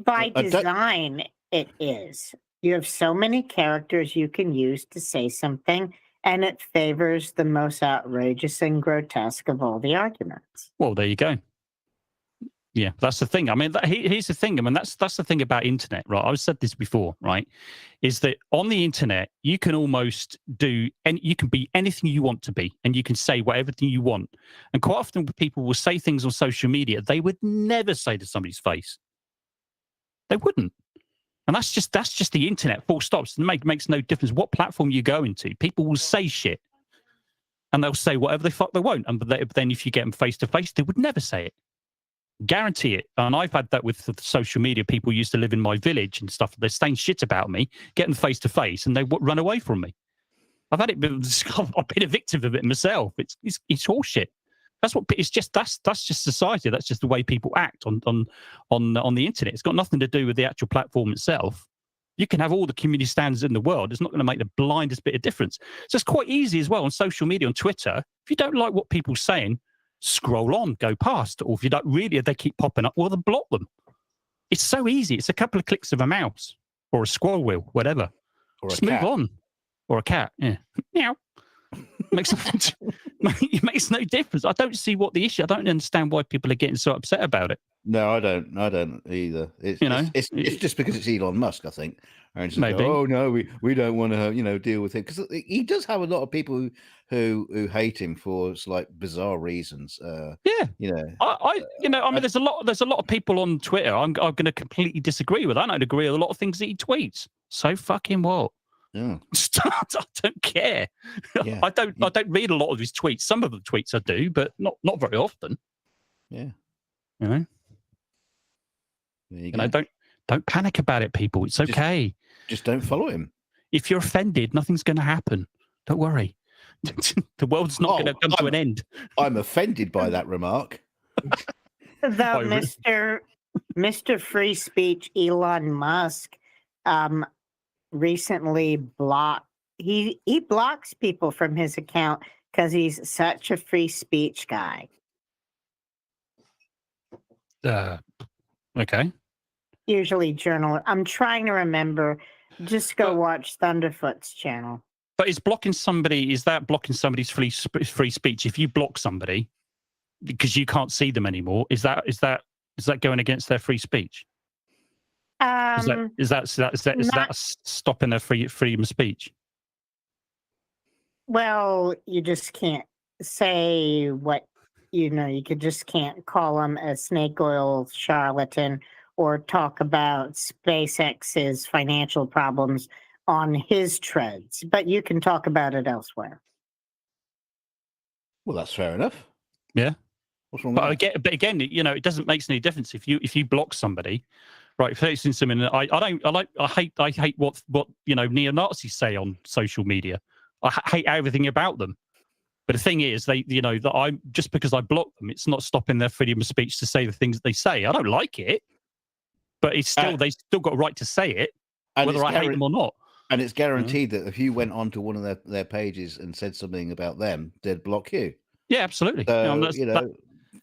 By design, it is. You have so many characters you can use to say something, and it favors the most outrageous and grotesque of all the arguments. Well, there you go. Yeah, that's the thing. I mean, here's the thing. I mean, that's the thing about internet, right? I've said this before, right? Is that on the internet, you can almost you can be anything you want to be, and you can say whatever you want. And quite often people will say things on social media they would never say to somebody's face. They wouldn't. And that's just the internet, full stops. It makes no difference what platform you go into. People will say shit. And they'll say whatever the fuck they won't. And then if you get them face to face, they would never say it. Guarantee it. And I've had that with social media. People used to live in my village and stuff. They're saying shit about me, get them face to face, and they run away from me. I've had it. I've been a victim of it myself. It's horseshit. That's what it's just. That's just society. That's just the way people act on the internet. It's got nothing to do with the actual platform itself. You can have all the community standards in the world. It's not going to make the blindest bit of difference. So it's quite easy as well on social media, on Twitter. If you don't like what people are saying, scroll on, go past. Or if you don't really, if they keep popping up, well, then block them. It's so easy. It's a couple of clicks of a mouse or a scroll wheel, whatever. Or just move on. Or a cat. Yeah. Meow. It makes no difference. I don't see what the issue. I don't understand why people are getting so upset about it. No, I don't either. It's just because it's Elon Musk, I think. And Maybe. Oh no, we don't want to deal with him, because he does have a lot of people who hate him for like bizarre reasons. I mean, there's a lot of people on Twitter I'm going to completely disagree with. I don't agree with a lot of things that he tweets. So fucking what? Yeah. I don't care. Yeah. I don't read a lot of his tweets. Some of the tweets I do, but not very often. Yeah. You know. Don't panic about it, people. It's okay. Just don't follow him. If you're offended, nothing's going to happen. Don't worry. The world's not going to come to an end. I'm offended by that remark. Though Mr. Free Speech Elon Musk recently blocked. He blocks people from his account because he's such a free speech guy. Okay. Usually journal. I'm trying to remember. Just go watch Thunderfoot's channel. But is blocking somebody, is that blocking somebody's free speech? If you block somebody because you can't see them anymore, is that going against their free speech? Is that stopping their freedom of speech? Well, you just can't say what you just can't call them a snake oil charlatan or talk about SpaceX's financial problems on his treads, but you can talk about it elsewhere. Well, that's fair enough. Yeah. What's wrong But with that? again, it doesn't make any difference if you block somebody, right? For instance, I hate what neo-Nazis say on social media. I hate everything about them. But the thing is, that I'm just because I block them, it's not stopping their freedom of speech to say the things that they say. I don't like it, but it's still they still got a right to say it, whether I hate them or not. And it's guaranteed that if you went onto one of their pages and said something about them, they'd block you. Yeah, absolutely. So,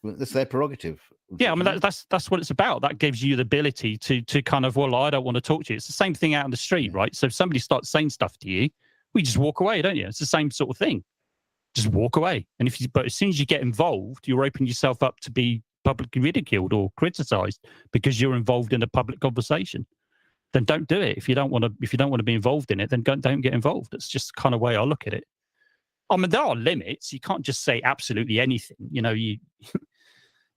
that's their prerogative. Yeah, I mean that's what it's about. That gives you the ability to kind of, well, I don't want to talk to you. It's the same thing out in the street, right? So if somebody starts saying stuff to you, we just walk away, don't you? It's the same sort of thing. Just walk away. And but as soon as you get involved, you're opening yourself up to be publicly ridiculed or criticized because you're involved in a public conversation. Then don't do it. If you don't want to be involved in it, then don't get involved. That's just the kind of way I look at it. I mean, there are limits. You can't just say absolutely anything.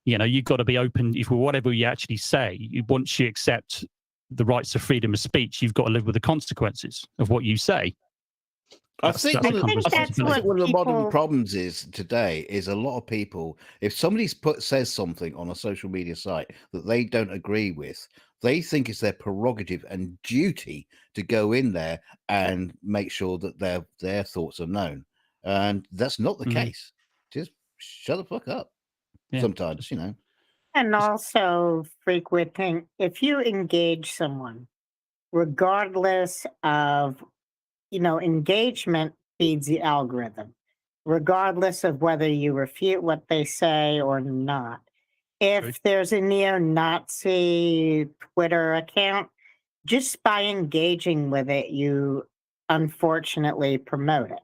You've got to be open. If whatever you actually say, once you accept the rights of freedom of speech, you've got to live with the consequences of what you say. I think one of the people... modern problems today is a lot of people, if somebody says something on a social media site that they don't agree with, they think it's their prerogative and duty to go in there and make sure that their thoughts are known. And that's not the case. Just shut the fuck up. Yeah. Sometimes, And also frequenting, if you engage someone, regardless of, engagement feeds the algorithm, regardless of whether you refute what they say or not. If there's a neo-Nazi Twitter account, just by engaging with it, you unfortunately promote it.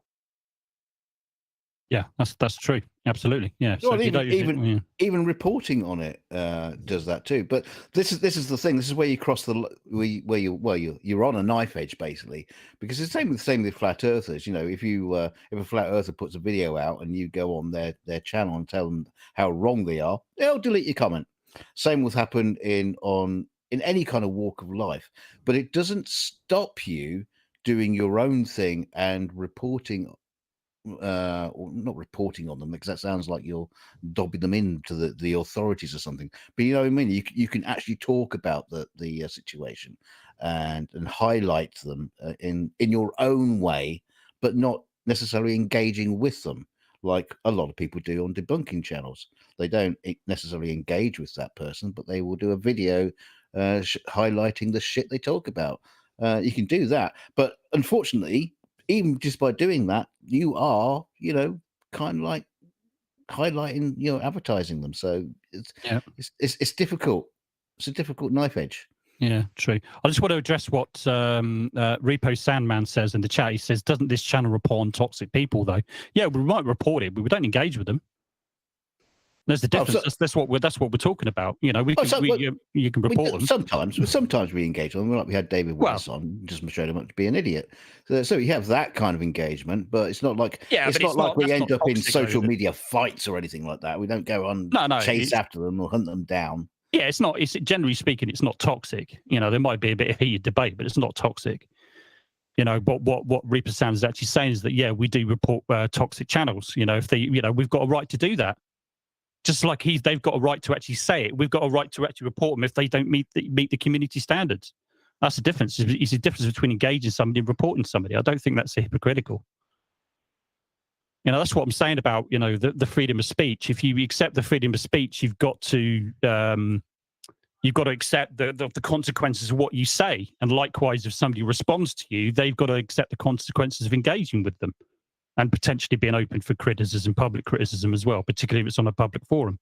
Yeah, that's true. Absolutely. Yeah. Well, even reporting on it does that too. But this is the thing. This is where you cross you're on a knife edge basically, because it's the same with flat earthers. If a flat earther puts a video out and you go on their channel and tell them how wrong they are, they'll delete your comment. Same will happen in any kind of walk of life. But it doesn't stop you doing your own thing and reporting. Or not reporting on them, because that sounds like you're dobbing them into the authorities or something. But you know what I mean? You can actually talk about the situation and highlight them in your own way, but not necessarily engaging with them. like a lot of people do on debunking channels. They don't necessarily engage with that person, but they will do a video highlighting the shit they talk about. You can do that, but unfortunately, even just by doing that, you are, kind of like highlighting, advertising them. So it's difficult. It's a difficult knife edge. Yeah, true. I just want to address what Repo Sandman says in the chat. He says, "Doesn't this channel report on toxic people, though?" Yeah, we might report it, but we don't engage with them. There's the difference. That's what we're talking about. You can report them. Sometimes we engage with them. Like we had David Weiss on, just showed him up to be an idiot. So you have that kind of engagement, but it's not like we end up in social media fights or anything like that. We don't go on chase after them or hunt them down. Yeah, it's not. It's generally speaking, it's not toxic. There might be a bit of heated debate, but it's not toxic. But what Reaper Sam is actually saying is that we do report toxic channels. If they, we've got a right to do that. Just like they've got a right to actually say it. We've got a right to actually report them if they don't meet the community standards. That's the difference. It's the difference between engaging somebody and reporting somebody. I don't think that's hypocritical. That's what I'm saying about, the freedom of speech. If you accept the freedom of speech, you've got to accept the consequences of what you say. And likewise, if somebody responds to you, they've got to accept the consequences of engaging with them and potentially being open for criticism, public criticism as well, particularly if it's on a public forum.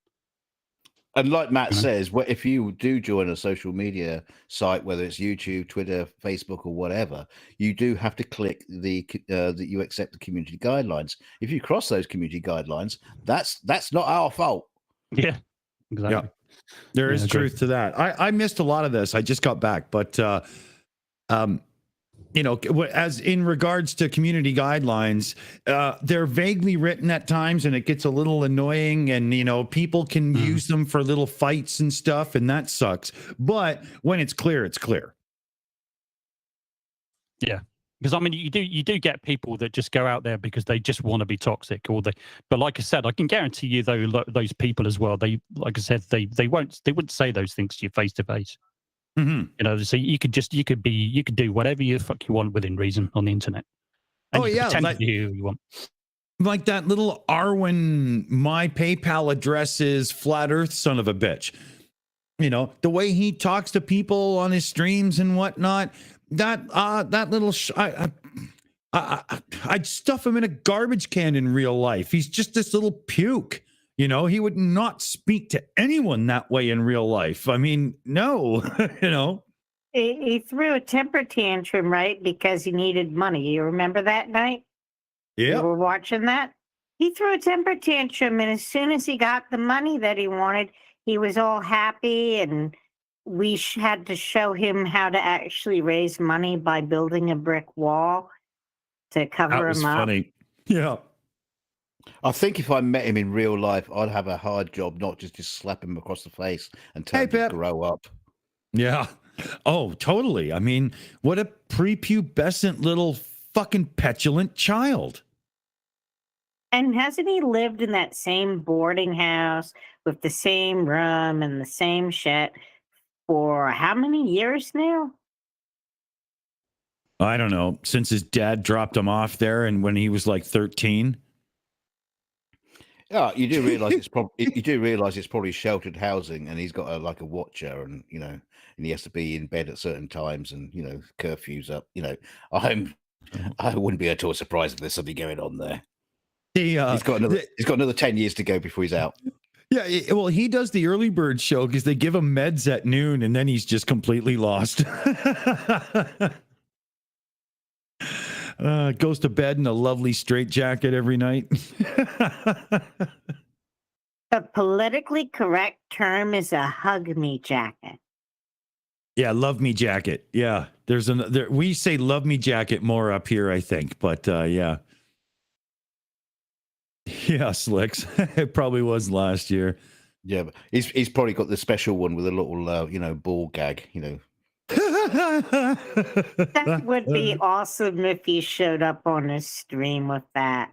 And like Matt says, if you do join a social media site, whether it's YouTube, Twitter, Facebook, or whatever, you do have to click that you accept the community guidelines. If you cross those community guidelines, that's not our fault. Yeah, exactly. Yeah. There is truth to that. I missed a lot of this. I just got back, but as in regards to community guidelines, they're vaguely written at times, and it gets a little annoying, and people can use them for little fights and stuff, and that sucks. But when it's clear, it's clear. Yeah, because you do get people that just go out there because they just want to be toxic, but like I said, I can guarantee you though, those people as well, they wouldn't say those things to you face to face. Mm-hmm. So you could do whatever you fuck you want within reason on the internet. And pretend to do who you want. Like that little Arwen, my PayPal address is flat Earth son of a bitch. The way he talks to people on his streams and whatnot. That little I'd stuff him in a garbage can in real life. He's just this little puke. He would not speak to anyone that way in real life. I mean, no, He threw a temper tantrum, right? Because he needed money. You remember that night? Yeah. You were watching that? He threw a temper tantrum, and as soon as he got the money that he wanted, he was all happy, and we had to show him how to actually raise money by building a brick wall to cover him up. Funny. Yeah. I think if I met him in real life, I'd have a hard job, not just slap him across the face and tell him to grow up. Yeah. Oh, totally. I mean, what a prepubescent little fucking petulant child. And hasn't he lived in that same boarding house with the same room and the same shit for how many years now? I don't know. Since his dad dropped him off there, and when he was like 13. Yeah, you do realize it's probably sheltered housing, and he's got a watcher, and and he has to be in bed at certain times, and curfews up. I wouldn't be at all surprised if there's something going on there. He's got another 10 years to go before he's out. Yeah, well, he does the early bird show because they give him meds at noon, and then he's just completely lost. Goes to bed in a lovely straitjacket every night. The politically correct term is a hug me jacket. Yeah, love me jacket. Yeah, we say love me jacket more up here, I think. But yeah. Yeah, Slicks. It probably was last year. Yeah, but he's probably got the special one with a little ball gag, That would be awesome if he showed up on his stream with that.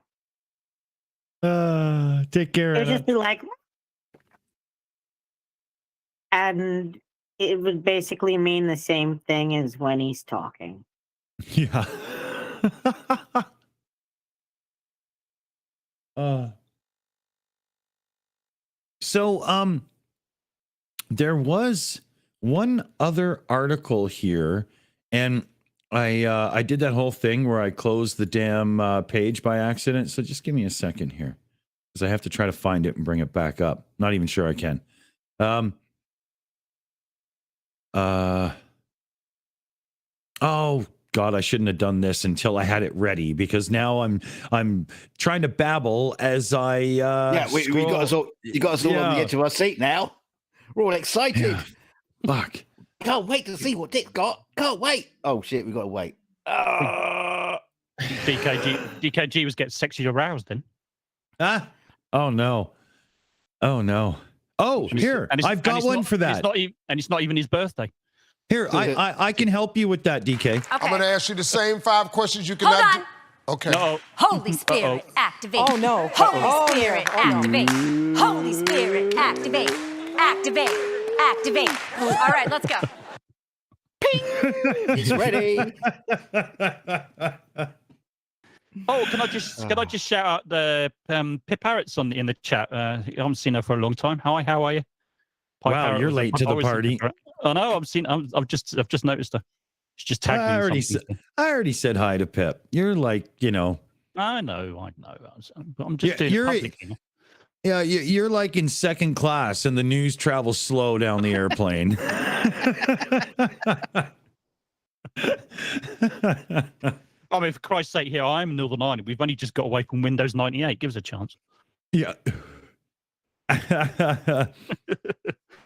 Take care. It would just be like, and it would basically mean the same thing as when he's talking. Yeah. So there was one other article here, and I did that whole thing where I closed the damn page by accident. So just give me a second here, because I have to try to find it and bring it back up. Not even sure I can. Oh God, I shouldn't have done this until I had it ready, because now I'm trying to babble as I we got us all. You got us all on the edge of our seat now. We're all excited. Yeah. Fuck. Can't wait to see what Dick's got. Can't wait. Oh shit, we got to wait. DKG was getting sexually aroused then. Oh no. Oh no. Oh, here, I've got one for that. It's not even his birthday. Here, I can help you with that, DK. Okay. I'm going to ask you the same 5 questions you can. Hold on. Okay. Holy Spirit, activate. Oh no. Holy Spirit, activate. Holy Spirit, activate. Activate. Activate. All right, let's go. Ping! It's ready. Oh, can I just shout out the Pip Parrots in the chat? I haven't seen her for a long time. Hi, how are you? Wow, you're late to the party. Oh no, I've just noticed her. She's just tagged me. I already said hi to Pip. You're like, I know. I'm just doing it publicly. Yeah, you're like in second class, and the news travels slow down the airplane. I mean, for Christ's sake, here I am in Northern Ireland. We've only just got away from Windows 98. Give us a chance. Yeah.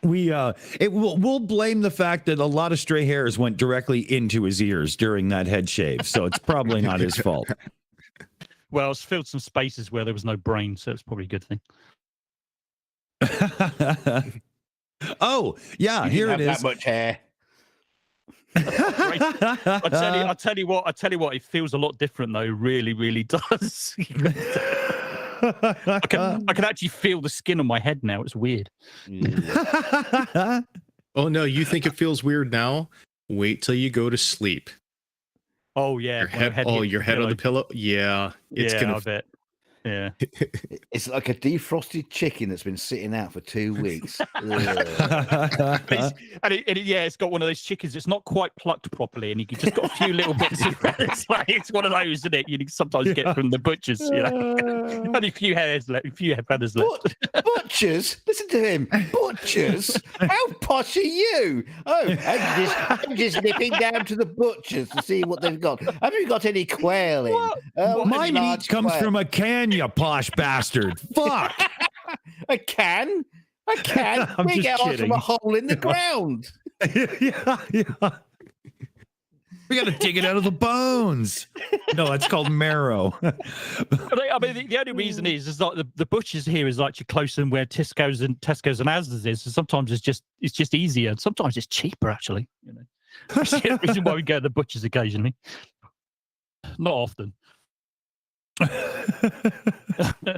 We'll blame the fact that a lot of stray hairs went directly into his ears during that head shave, so it's probably not his fault. Well, it's filled some spaces where there was no brain, so it's probably a good thing. Oh, yeah, here it is. That much hair. I tell you what, it feels a lot different though. Really, really does. I can actually feel the skin on my head now. It's weird. Oh no, you think it feels weird now? Wait till you go to sleep. Oh yeah, your head on the pillow. Yeah, I bet. Yeah, it's like a defrosted chicken that's been sitting out for 2 weeks. It's got one of those chickens. It's not quite plucked properly, and you just got a few little bits. It's one of those, isn't it? You sometimes get from the butchers, only a few feathers left. Butchers? Listen to him. Butchers? How posh are you? Oh, I'm just nipping down to the butchers to see what they've got. Have you got any quail in? My meat comes from a can, you posh bastard. Fuck. A can? A can? We get on from a hole in the ground. Yeah. We got to dig it out of the bones. No, that's called marrow. I mean, the only reason is like the butchers here is actually closer than where Tesco's and Asda's is. So sometimes it's just easier. Sometimes it's cheaper, actually. That's the reason why we go to the butchers occasionally. Not often.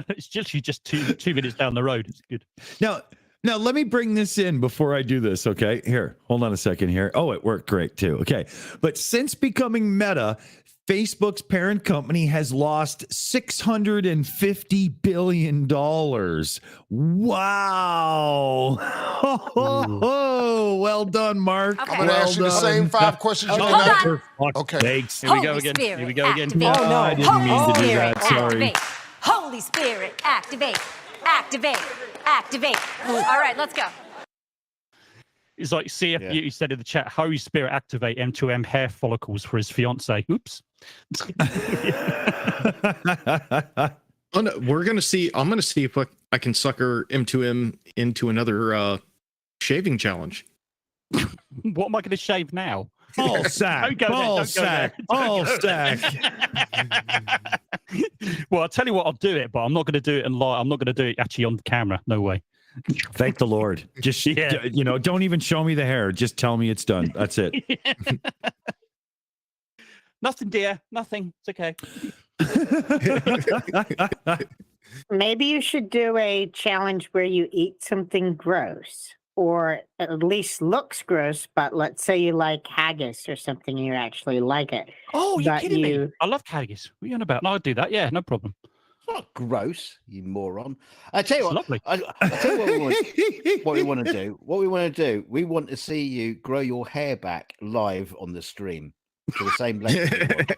It's literally just two minutes down the road. It's good. Now, let me bring this in before I do this, okay? Here, hold on a second here. Oh, it worked great, too. Okay. But since becoming Meta, Facebook's parent company has lost $650 billion. Wow. Oh, well done, Mark. Okay. I'm going to ask you the same 5 questions you can answer. Okay. Thanks. Here we go again. Here we go again. Activate. Oh, no. I didn't mean to do that. Activate. Sorry. Holy Spirit, activate. Activate. Activate. All right, let's go. It's like CF Beauty said in the chat, Holy Spirit activate M2M hair follicles for his fiance. Oops. Oh, no, we're gonna see. I'm gonna see if I can sucker M2M into another shaving challenge. What am I going to shave now? Ball sack. Ball sack. Ball sack. Well, I'll tell you what, I'll do it, but I'm not going to do it in live. I'm not going to do it actually on camera. No way. Thank the Lord. Just, don't even show me the hair. Just tell me it's done. That's it. Nothing, dear. Nothing. It's okay. Maybe you should do a challenge where you eat something gross, or at least looks gross, but let's say you like haggis or something and you actually like it. Oh, you're kidding me. I love haggis. What are you on about? No, I'll do that. Yeah, no problem. not gross, you moron. I tell you It's what, lovely. I tell you what we want to do. What we want to do, we want to see you grow your hair back live on the stream to the same length. you want.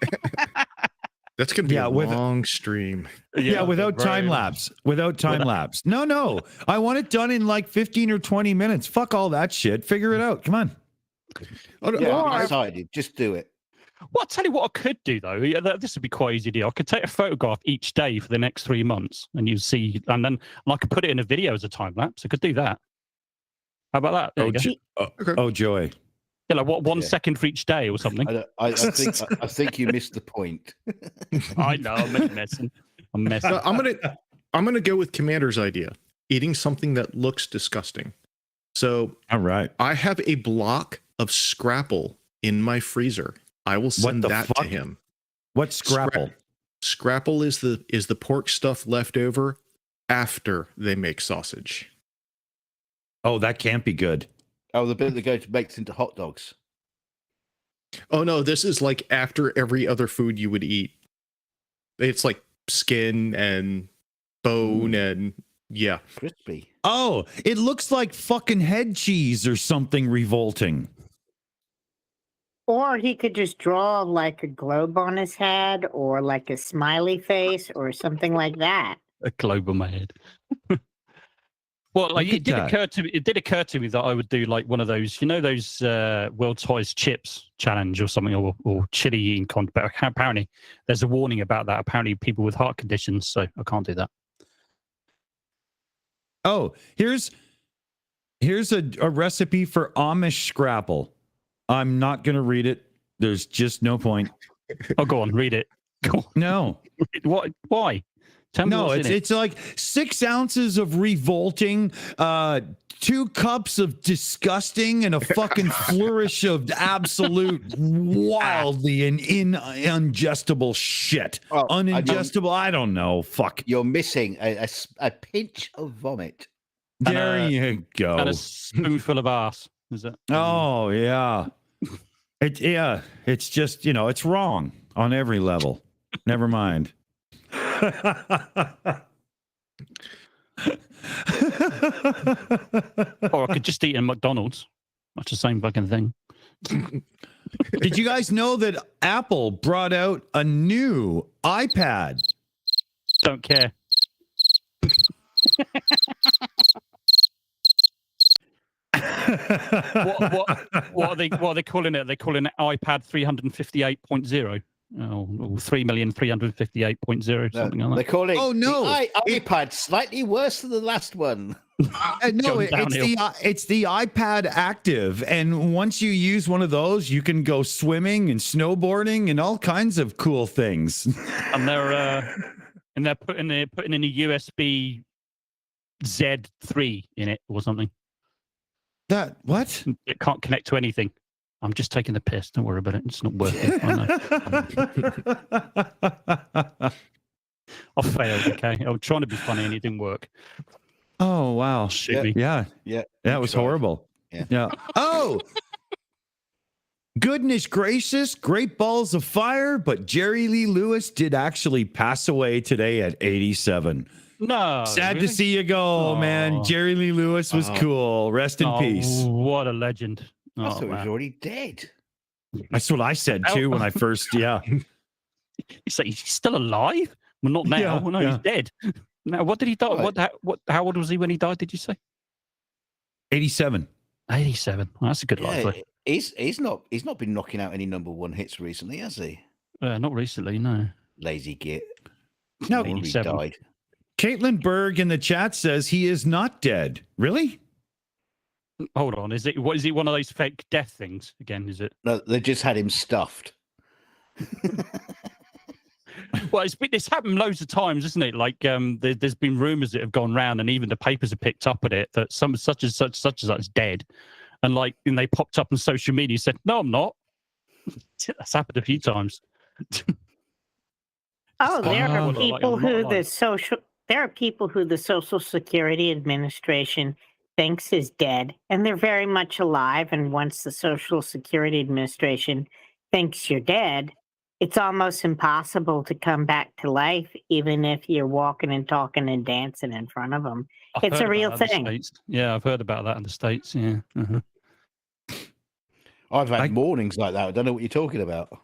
That's gonna be Yeah, a with- long stream. Yeah, without time lapse. Without time lapse. No. I want it done in like 15 or 20 minutes. Fuck all that shit. Figure it out. Come on. Oh, no, Yeah, I- I'm excited. Just do it. Well, I'll tell you what I could do though. Yeah, this would be quite easy to do. I could take a photograph each day for the next 3 months, and you see, and I could put it in a video as a time lapse. I could do that. How about that? There you go. okay. Oh, joy. Yeah, like what, 1 Yeah. second for each day or something. I think you missed the point. I know. I'm messing. I'm messing. No, I'm gonna go with Commander's idea. Eating something that looks disgusting. So All right. I have a block of Scrapple in my freezer. I will send the that to fuck? him. What's Scrapple? Scrapple is the pork stuff left over after they make sausage. Oh, that can't be good. Oh, the bit that goes baked into hot dogs. Oh no, this is like after every other food you would eat. It's like skin and bone and yeah. Crispy. Oh, it looks like fucking head cheese or something revolting. Or he could just draw like a globe on his head or like a smiley face or something like that. A globe on my head. Well, like Look it did at that. occur to me. It did occur to me that I would do like one of those, you know, those world's hottest chips challenge or something, or chili eating contest. But apparently, there's a warning about that. Apparently, people with heart conditions, so I can't do that. Oh, here's a recipe for Amish scrapple. I'm not going to read it. There's just no point. Oh, go on, read it. Go on. No. What? Why? Tell me No, what's in it. it's like 6 ounces of revolting, 2 cups of disgusting, and a fucking flourish of absolute wildly and uningestible shit. Oh, Uningestible, I don't know. Fuck. You're missing a pinch of vomit. There you go. And a spoonful of ass. Is it? Oh yeah. It's just, it's wrong on every level. Never mind. Or I could just eat in McDonald's. That's the same fucking thing. Did you guys know that Apple brought out a new iPad? Don't care. What are they calling it? They're calling it iPad 358.0. Oh, 3,358.0, something like that. They call it the iPad slightly worse than the last one. No, it's the iPad Active, and once you use one of those, you can go swimming and snowboarding and all kinds of cool things. And they're putting in a USB Z3 in it or something. That what? It can't connect to anything. I'm just taking the piss. Don't worry about it. It's not working. I know. I failed. Okay, I was trying to be funny and it didn't work. Oh wow! Shoot me. Yeah, that was horrible. Yeah. Oh, goodness gracious! Great balls of fire! But Jerry Lee Lewis did actually pass away today at 87. No, sad really? to see you go, man. Jerry Lee Lewis was cool. Rest in peace. What a legend! I thought he was already dead. That's what I said too when I first. Yeah. He's still alive? Well, not now. Yeah, no, yeah. he's dead. Now, what did he die? Right. How old was he when he died? Did you say 87? 87. Well, that's a good life. He's not been knocking out any #1 hits recently, has he? Not recently, no. Lazy git. No, Maybe he 87. died. Caitlin Berg in the chat says he is not dead. Really? Hold on. Is it one of those fake death things again? Is it? No, they just had him stuffed. Well, it's happened loads of times, isn't it? Like, there's been rumors that have gone round, and even the papers have picked up on it that some such and such is dead, and they popped up on social media and said, "No, I'm not." That's happened a few times. Oh, there are Like, people I'm not who alive. there are people who the Social Security Administration thinks is dead, and they're very much alive. And once the Social Security Administration thinks you're dead, it's almost impossible to come back to life, even if you're walking and talking and dancing in front of them. I've It's heard a real about that in the thing. States. Yeah, I've heard about that in the States. Yeah. I've had mornings like that. I don't know what you're talking about.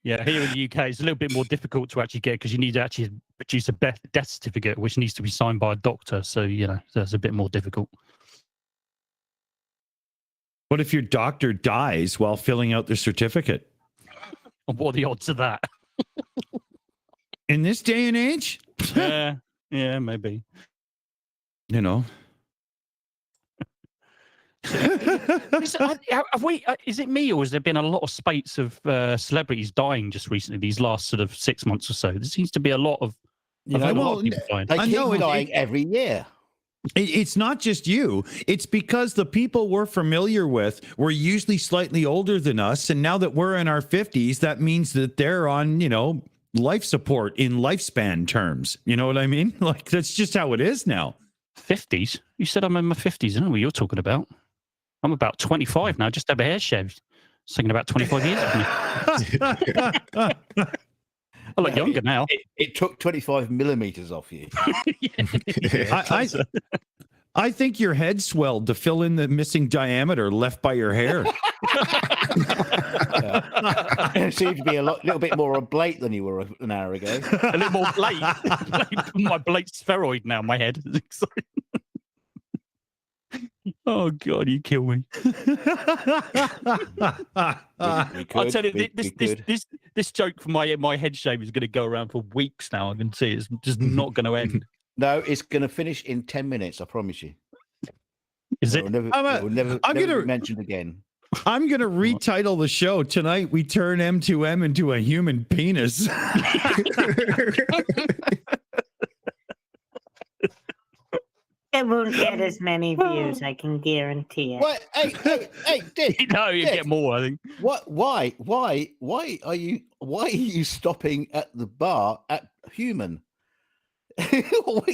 Yeah, here in the UK, it's a little bit more difficult to actually get because you need to actually produce a death certificate, which needs to be signed by a doctor. So, that's a bit more difficult. What if your doctor dies while filling out the certificate? What are the odds of that? In this day and age? Yeah, maybe. Is it me, or has there been a lot of spates of celebrities dying just recently, these last sort of 6 months or so? There seems to be a lot of, a lot of people dying. They keep dying every year. It's not just you. It's because the people we're familiar with were usually slightly older than us. And now that we're in our 50s, that means that they're on, life support in lifespan terms. You know what I mean? Like, that's just how it is now. 50s? You said I'm in my 50s. I know what you're talking about. I'm about 25 now, just have a hair shaved. It's taking about 25 years of me. I look younger now. It took 25 millimeters off you. I think your head swelled to fill in the missing diameter left by your hair. It seemed to be a little bit more oblate than you were an hour ago. A little more blade. My blade spheroid now, my head. Oh, God, you kill me. I'll tell you, this joke from my head shave is going to go around for weeks now. I can see it's just not going to end. No, it's going to finish in 10 minutes, I promise you. Is it? It will never be mentioned again. I'm going to retitle the show. Tonight, we turn M2M into a human penis. It won't get as many views, I can guarantee it. What? Hey, Dick. No, you get more, I think. What? Why are you stopping at the bar at human? What?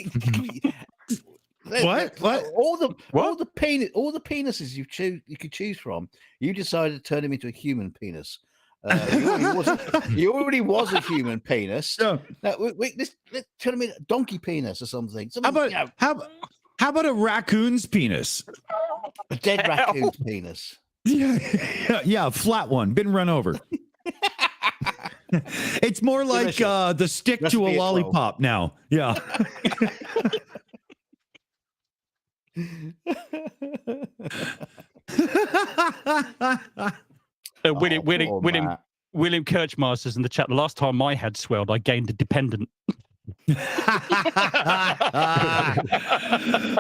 All the penises you could choose from. You decided to turn him into a human penis. He already was a human penis. Yeah. Now, let's turn him into a donkey penis or something. How about a raccoon's penis? A dead raccoon's penis. Yeah, a flat one, been run over. It's more like the stick to a lollipop now. Yeah. William Kirchmar says in the chat, the last time my head swelled, I gained a dependent.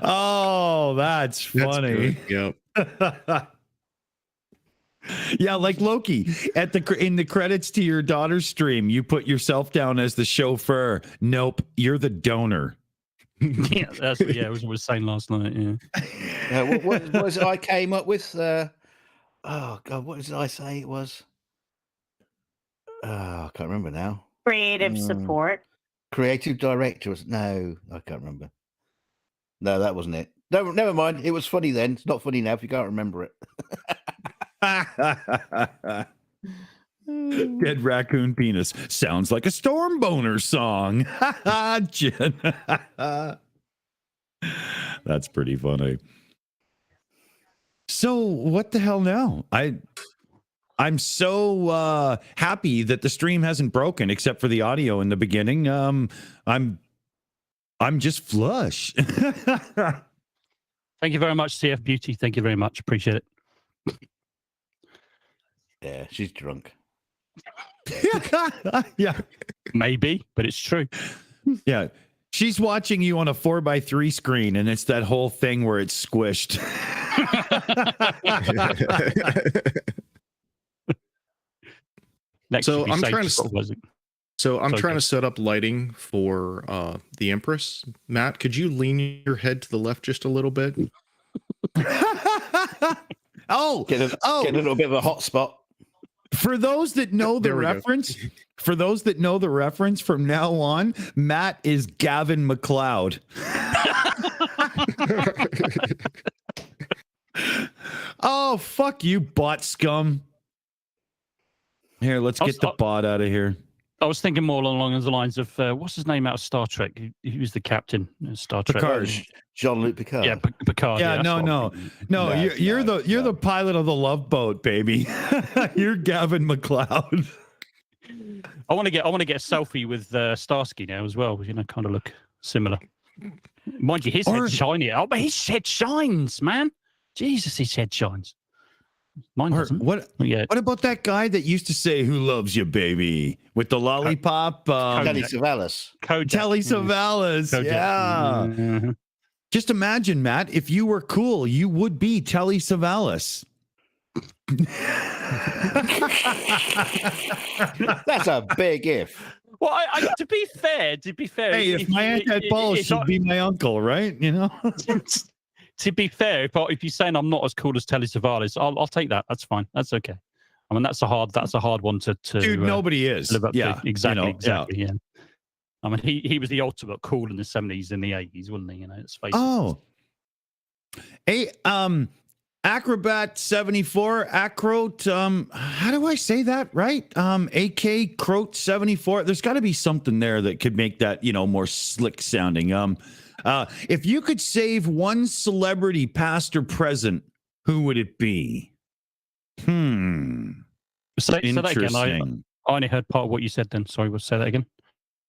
Oh, that's funny. Yep. Yeah, like Loki in the credits to your daughter's stream, you put yourself down as the chauffeur. Nope, you're the donor. Yeah, that's what I was saying last night. Yeah. What was it I came up with? Oh God, what did I say it was? I can't remember now. Creative support. Creative director was no, I can't remember. No, that wasn't it. No, never mind. It was funny then. It's not funny now if you can't remember it. Dead raccoon penis sounds like a Storm Boner song. Jen. That's pretty funny. So what the hell now? I'm so happy that the stream hasn't broken except for the audio in the beginning. I'm just flush. Thank you very much, CF Beauty. Thank you very much. Appreciate it. Yeah, she's drunk. Yeah, maybe, but it's true. Yeah, she's watching you on a 4x3 screen, and it's that whole thing where it's squished. So I'm trying to set up lighting for the Empress. Matt, could you lean your head to the left just a little bit? Get a little bit of a hot spot. For those that know the reference, from now on, Matt is Gavin McLeod. Oh, fuck you, bot scum. Here, let's get the bot out of here. I was thinking more along the lines of what's his name out of Star Trek? He was the captain in Star Trek. Picard. Jean-Luc Picard. Yeah, Picard. Yeah, no. You're the pilot of the Love Boat, baby. You're Gavin McLeod. I want to get a selfie with Starsky now as well. You know, kind of look similar. Mind you, his head shiny. Oh, but his head shines, man. Jesus, his head shines. Mine doesn't. What about that guy that used to say "Who loves you, baby" with the lollipop? Telly Savalas. Telly Savalas. Kojak. Yeah. Mm-hmm. Just imagine, Matt, if you were cool, you would be Telly Savalas. That's a big if. Well, to be fair, hey, if my aunt had balls, she'd be my uncle, right? You know. To be fair, if you're saying I'm not as cool as Telly Savalas, I'll take that. That's fine. That's okay. I mean, that's a hard one to dude. Nobody is. Live up yeah, to. Exactly. Yeah. I mean, he was the ultimate cool in the 70s and the 80s, wasn't he? You know, let's face it. Oh. Hey, Acrobat 74, Acroat, how do I say that right? AK Croat 74. There's got to be something there that could make that, more slick sounding. If you could save one celebrity, past or present, who would it be? Say that again. I only heard part of what you said then. Sorry, say that again.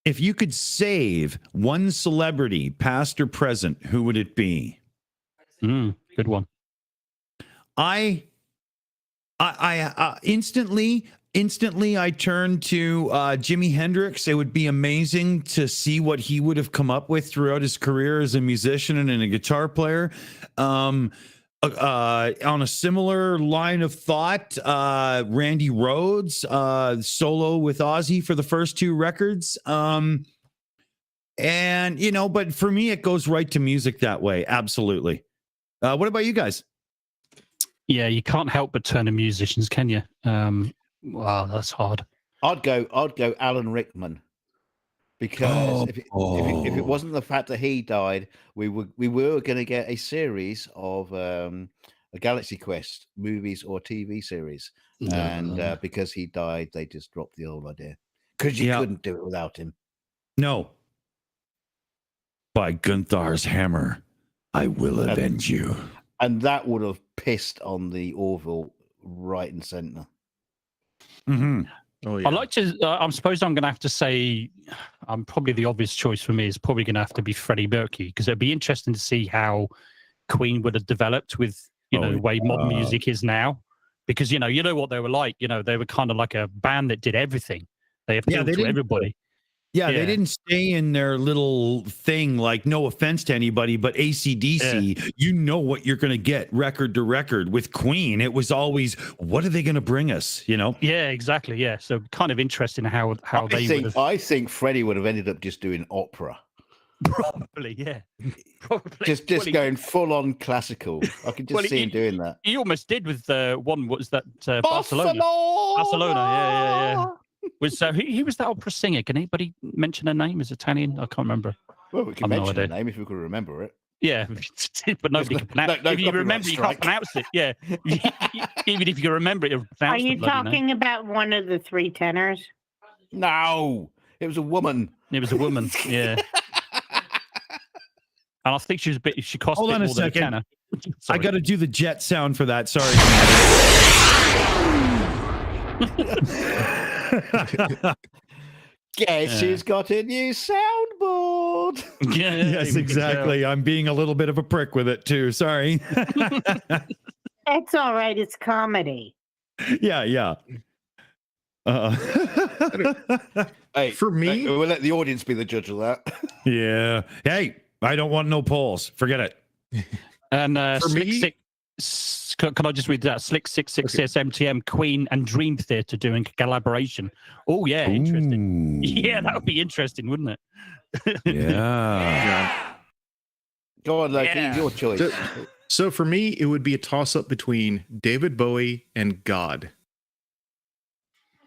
If you could save one celebrity, past or present, who would it be? Good one. I instantly I turned to Jimi Hendrix. It would be amazing to see what he would have come up with throughout his career as a musician and a guitar player. On a similar line of thought, Randy Rhoads, solo with Ozzy for the first two records. And, but for me, it goes right to music that way. Absolutely. What about you guys? Yeah, you can't help but turn to musicians, can you? Wow, that's hard. I'd go Alan Rickman, because if it wasn't the fact that he died, we were going to get a series of a Galaxy Quest movies or TV series, and because he died, they just dropped the whole idea because you couldn't do it without him. No. By Gunthar's hammer, I will avenge you. And that would have pissed on the Orville right and center. Mm-hmm. Oh, yeah. I like to. I suppose I'm going to have to say, probably the obvious choice for me is probably going to have to be Freddie Mercury, because it'd be interesting to see how Queen would have developed with the way modern music is now. Because you know what they were like. They were kind of like a band that did everything. They appealed to everybody. Yeah, they didn't stay in their little thing, like, no offense to anybody, but AC/DC, you know what you're going to get record to record. With Queen, it was always, what are they going to bring us, Yeah, exactly, yeah. So kind of interesting how they would have... I think Freddie would have ended up just doing opera. Probably, yeah. Probably. Just going full-on classical. I can just see him doing that. He almost did with one, what was that? Barcelona, yeah. He was that opera singer. Can anybody mention a name? Is Italian? I can't remember. Well, we can mention a name if we could remember it. Yeah, but nobody can pronounce it. If you remember, you can't pronounce it. Yeah. Even if you remember it, you'll pronounce it. Are you talking about one of the three tenors? No, it was a woman. It was a woman, yeah. And I think she cost Hold a bit on a more than a second. tenor. I got to do the jet sound for that. Sorry. Guess who's got a new soundboard? Yes, exactly. I'm being a little bit of a prick with it too. Sorry. It's all right. It's comedy. Yeah. Hey, for me, we'll let the audience be the judge of that. Yeah. Hey, I don't want no polls. Forget it. And for me, can I just read that? Slick 666 MTM, Queen and Dream Theater doing a collaboration. Oh, yeah, interesting. Yeah, that would be interesting, wouldn't it? Yeah. Go on, Loki, your choice. So for me, it would be a toss-up between David Bowie and God.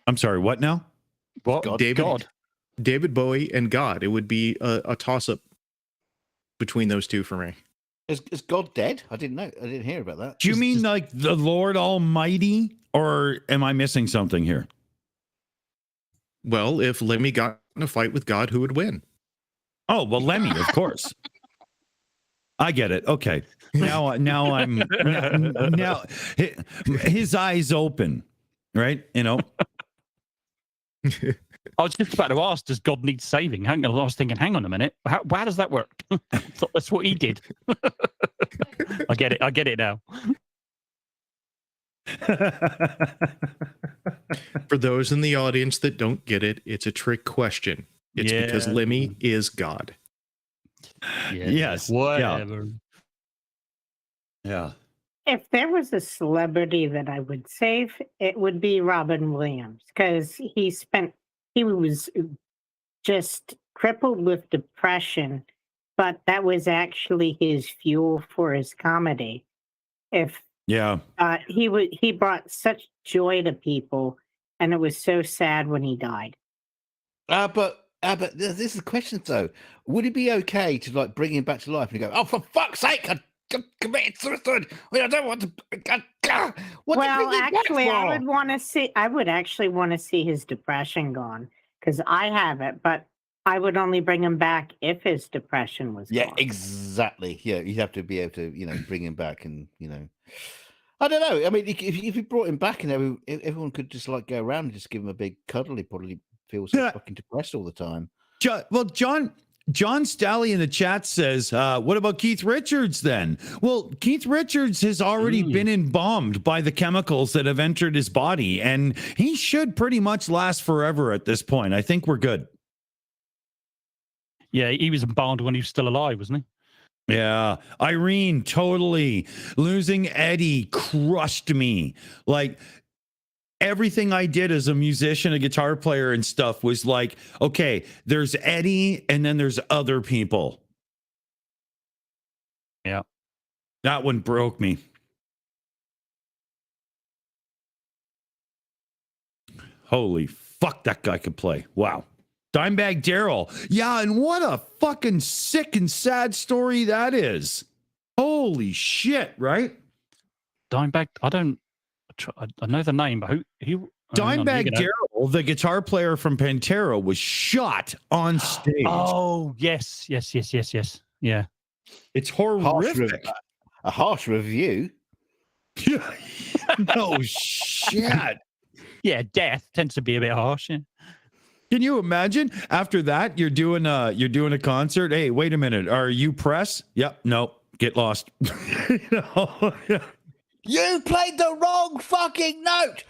I'm sorry, what now? What? David Bowie and God. It would be a toss-up between those two for me. Is God dead? I didn't know. I didn't hear about that. Do you mean like the Lord Almighty, or am I missing something here? Well, if Lemmy got in a fight with God, who would win? Oh, well, Lemmy, of course. I get it. Okay. Now I'm now his eyes open, right? You know. I was just about to ask, does God need saving? I was thinking, hang on a minute. How does that work? I thought that's what he did. I get it. I get it now. For those in the audience that don't get it, it's a trick question. It's because Lemmy is God. Yeah, yes. Whatever. Yeah. If there was a celebrity that I would save, it would be Robin Williams, because he was just crippled with depression, but that was actually his fuel for his comedy. He brought such joy to people, and it was so sad when he died. But this is the question though. Would it be okay to like bring him back to life and go, "Oh, for fuck's sake, I committed suicide. I don't want to." I would actually want to see his depression gone, because I have it, but I would only bring him back if his depression was gone. Exactly. Yeah, you'd have to be able to, bring him back, and I don't know. I mean, if you brought him back and everyone could just like go around and just give him a big cuddle, he'd probably feel so fucking depressed all the time. John Stally in the chat says, what about Keith Richards then? Well, Keith Richards has already been embalmed by the chemicals that have entered his body, and he should pretty much last forever at this point. I think we're good. Yeah, he was embalmed when he was still alive, wasn't he? Yeah. Irene, totally. Losing Eddie crushed me. Like, everything I did as a musician, a guitar player and stuff was like, okay, there's Eddie and then there's other people. Yeah. That one broke me. Holy fuck, that guy could play. Wow. Dimebag Daryl. Yeah, and what a fucking sick and sad story that is. Holy shit, right? Dimebag, I know the name, but who? Dimebag Daryl, the guitar player from Pantera, was shot on stage. Oh, yes. Yeah. It's horrific. A harsh review. No shit. Yeah, death tends to be a bit harsh. Yeah. Can you imagine? After that, you're doing a concert. Hey, wait a minute. Are you press? Yep. No. Get lost. You played the wrong fucking note.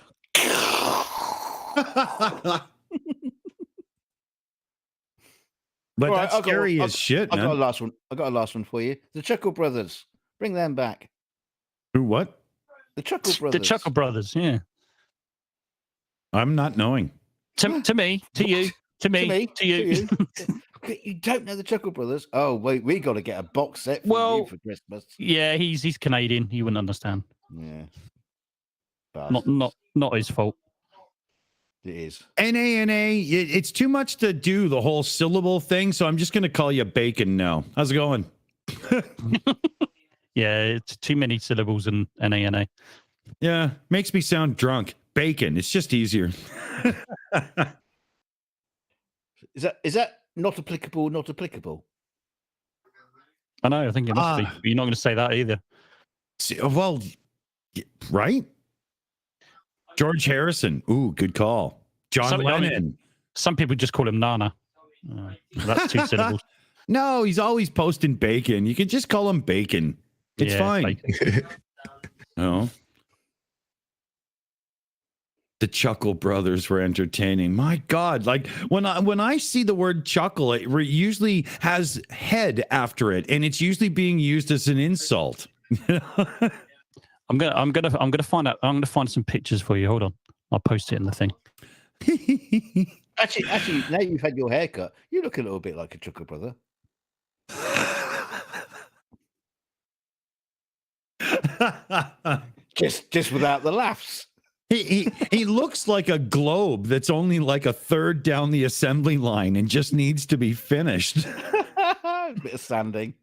But that's scary as shit, man. I got a last one for you. The Chuckle Brothers. Bring them back. Who? What? The Chuckle Brothers. The Chuckle Brothers. Yeah. I'm not knowing. To me, to you, to me, to you. You don't know the Chuckle Brothers? Oh wait, we got to get a box set for you for Christmas. Yeah, he's Canadian. He wouldn't understand. Yeah. Not his fault. It is. NA. It's too much to do the whole syllable thing, so I'm just going to call you Bacon now. How's it going? Yeah, it's too many syllables in NA. Yeah, makes me sound drunk. Bacon. It's just easier. Is that not applicable? Not applicable. I know. I think it must be. But you're not going to say that either. Well, right? George Harrison. Ooh, good call. John Lennon. Some people just call him Nana. That's two syllables. No, he's always posting bacon. You can just call him Bacon. It's fine. No. The Chuckle Brothers were entertaining. My God, like when I see the word chuckle, it usually has head after it, and it's usually being used as an insult. I'm gonna find out. I'm gonna find some pictures for you. Hold on, I'll post it in the thing. Actually, now you've had your haircut, you look a little bit like a Chuckle Brother. just without the laughs. He looks like a globe that's only like a third down the assembly line and just needs to be finished. A bit of sanding.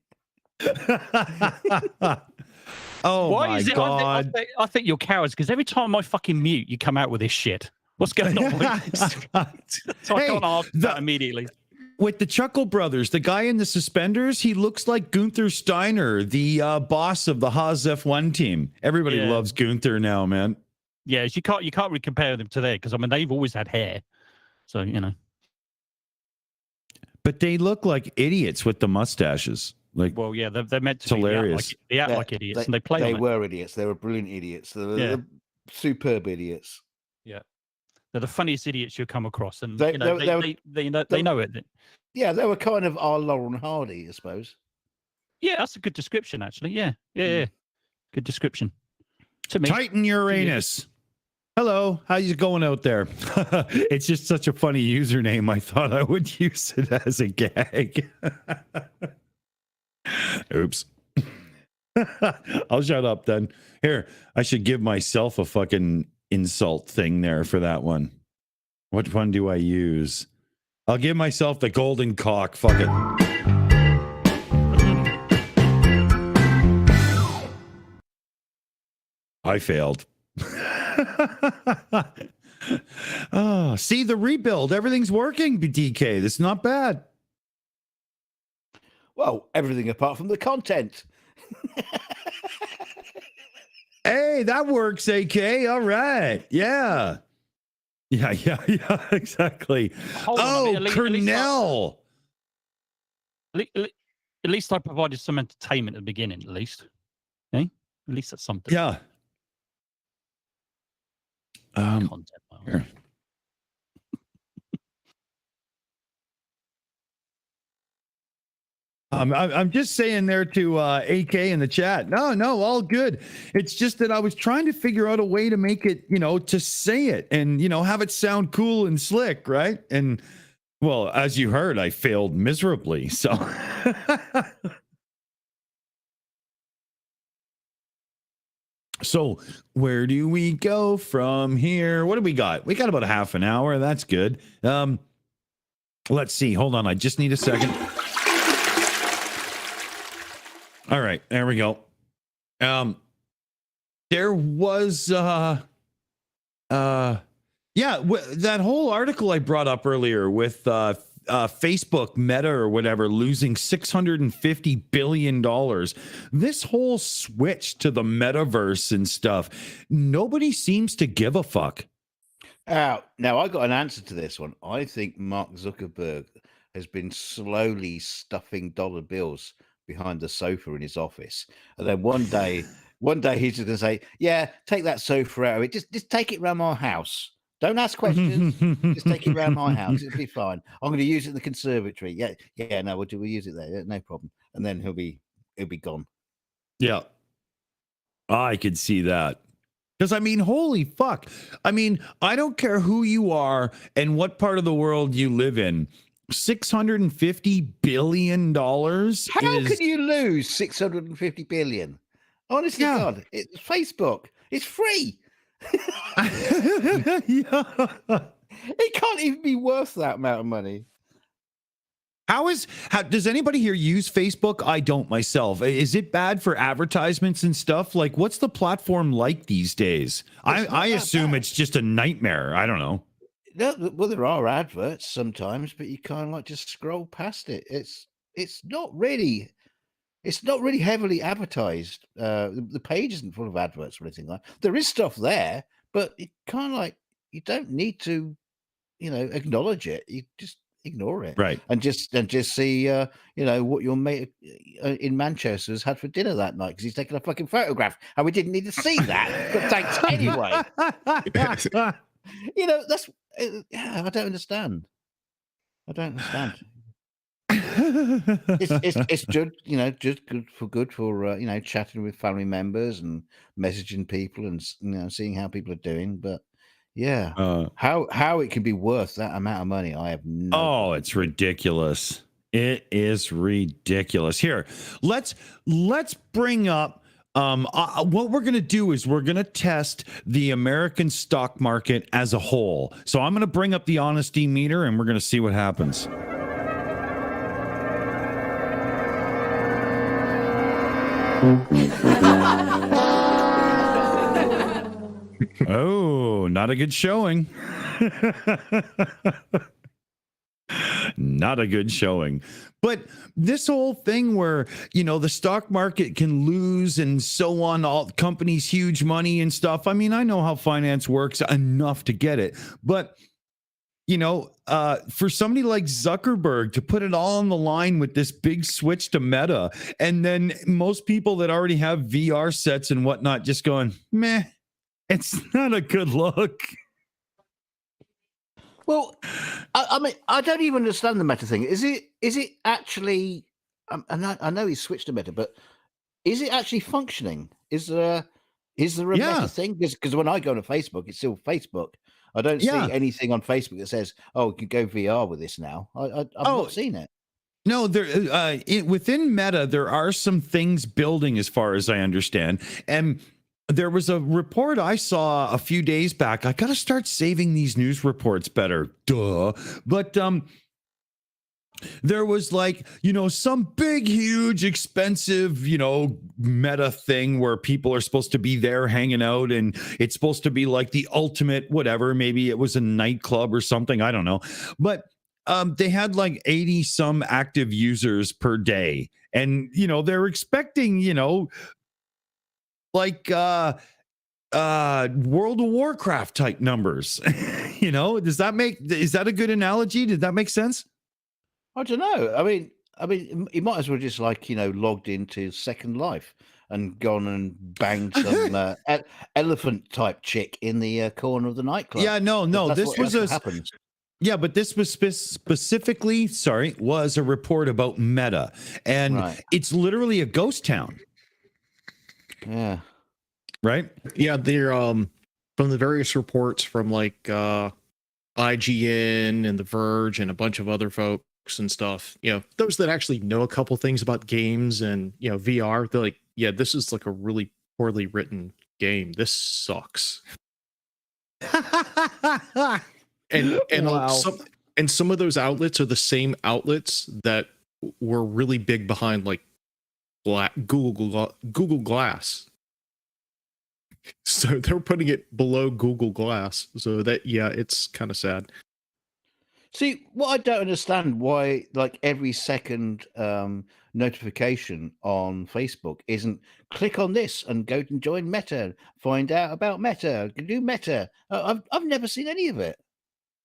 Oh, why my God. I think you're cowards, because every time I fucking mute, you come out with this shit. What's going on? So I can't answer that immediately. With the Chuckle Brothers, the guy in the suspenders, he looks like Gunther Steiner, the boss of the Haas F1 team. Everybody loves Gunther now, man. Yeah, you can't really compare them to there because I mean they've always had hair, so you know. But they look like idiots with the mustaches. Like, well, yeah, they're meant to be. Hilarious. They act like idiots, and they play. They on were idiots. They were brilliant idiots. They're superb idiots. Yeah, they're the funniest idiots you'll come across, and They know it. Yeah, they were kind of our Laurel and Hardy, I suppose. Yeah, that's a good description, actually. Yeah. Good description. To me. Titan Uranus. Hello, how's it going out there? It's just such a funny username. I thought I would use it as a gag. Oops. I'll shut up then. Here, I should give myself a fucking insult thing there for that one. What one do I use? I'll give myself the golden cock. Fuck it. I failed. Oh, see the rebuild. Everything's working, DK. That's not bad. Well, everything apart from the content. Hey, that works, AK. All right. Yeah. Yeah, exactly. Cornell. At least I provided some entertainment at the beginning, at least. Okay? At least that's something. Yeah. Content. Here. I'm just saying there to AK in the chat. No, all good. It's just that I was trying to figure out a way to make it, to say it and, have it sound cool and slick, right? And, well, as you heard, I failed miserably. So, so where do we go from here? What do we got? We got about half an hour. That's good. Let's see. Hold on. I just need a second. All right, there we go. There was that whole article I brought up earlier with Facebook, Meta or whatever, losing $650 billion. This whole switch to the metaverse and stuff, nobody seems to give a fuck. Now I got an answer to this one. I think Mark Zuckerberg has been slowly stuffing dollar bills behind the sofa in his office, and then one day he's just gonna say, "Yeah, take that sofa out of it. Just take it around my house. Don't ask questions. Just take it around my house. It'll be fine. I'm going to use it in the conservatory. Yeah. No, we'll use it there. No problem." And then he'll be gone. Yeah, I could see that. Because, I mean, holy fuck. I mean, I don't care who you are and what part of the world you live in. $650 billion. How can you lose 650 billion? Honestly, God, it's Facebook. It's free. It can't even be worth that amount of money. How does anybody here use Facebook? I don't myself. Is it bad for advertisements and stuff? Like, what's the platform like these days? I assume it's just a nightmare. I don't know. No, well, there are adverts sometimes, but you kind of like just scroll past it. It's not really heavily advertised. The page isn't full of adverts or anything like that. There is stuff there, but it kind of like you don't need to, acknowledge it. You just ignore it, right? And just see, what your mate in Manchester has had for dinner that night because he's taken a fucking photograph, and we didn't need to see that, but thanks anyway. That's. I don't understand. It's good, just good for chatting with family members and messaging people and seeing how people are doing. But how it can be worth that amount of money, I have no. Oh, it's ridiculous. It is ridiculous. Here, let's bring up. What we're going to do is we're going to test the American stock market as a whole. So I'm going to bring up the honesty meter and we're going to see what happens. Oh, not a good showing. Not a good showing. But this whole thing where, the stock market can lose and so on, all companies, huge money and stuff. I mean, I know how finance works enough to get it. But, for somebody like Zuckerberg to put it all on the line with this big switch to Meta, and then most people that already have VR sets and whatnot just going, meh, it's not a good look. Well, I mean, I don't even understand the Meta thing. Is it actually? I know he's switched to Meta, but is it actually functioning? Is there a Meta thing? Because when I go to Facebook, it's still Facebook. I don't see anything on Facebook that says, "Oh, you can go VR with this now." I've not seen it. No, within Meta, there are some things building, as far as I understand, and. There was a report I saw a few days back. I got to start saving these news reports better. Duh. But there was some big, huge, expensive, Meta thing where people are supposed to be there hanging out, and it's supposed to be like the ultimate whatever. Maybe it was a nightclub or something. I don't know. But they had 80 some active users per day. And, they're expecting, World of Warcraft type numbers. Is that a good analogy? Did that make sense? I don't know. I mean, you might as well just logged into Second Life and gone and banged some elephant type chick in the corner of the nightclub. Yeah, no. This happens. Yeah, but this was specifically, was a report about Meta, and it's literally a ghost town. Yeah. Right? Yeah, they're from the various reports from IGN and The Verge and a bunch of other folks and stuff, those that actually know a couple things about games and, VR, they're like, yeah, this is a really poorly written game. This sucks. and wow. some of those outlets are the same outlets that were really big behind Google Glass. So they're putting it below Google Glass. So that, it's kind of sad. See, what I don't understand why every second notification on Facebook isn't click on this and go and join Meta, find out about Meta, do Meta. I've never seen any of it.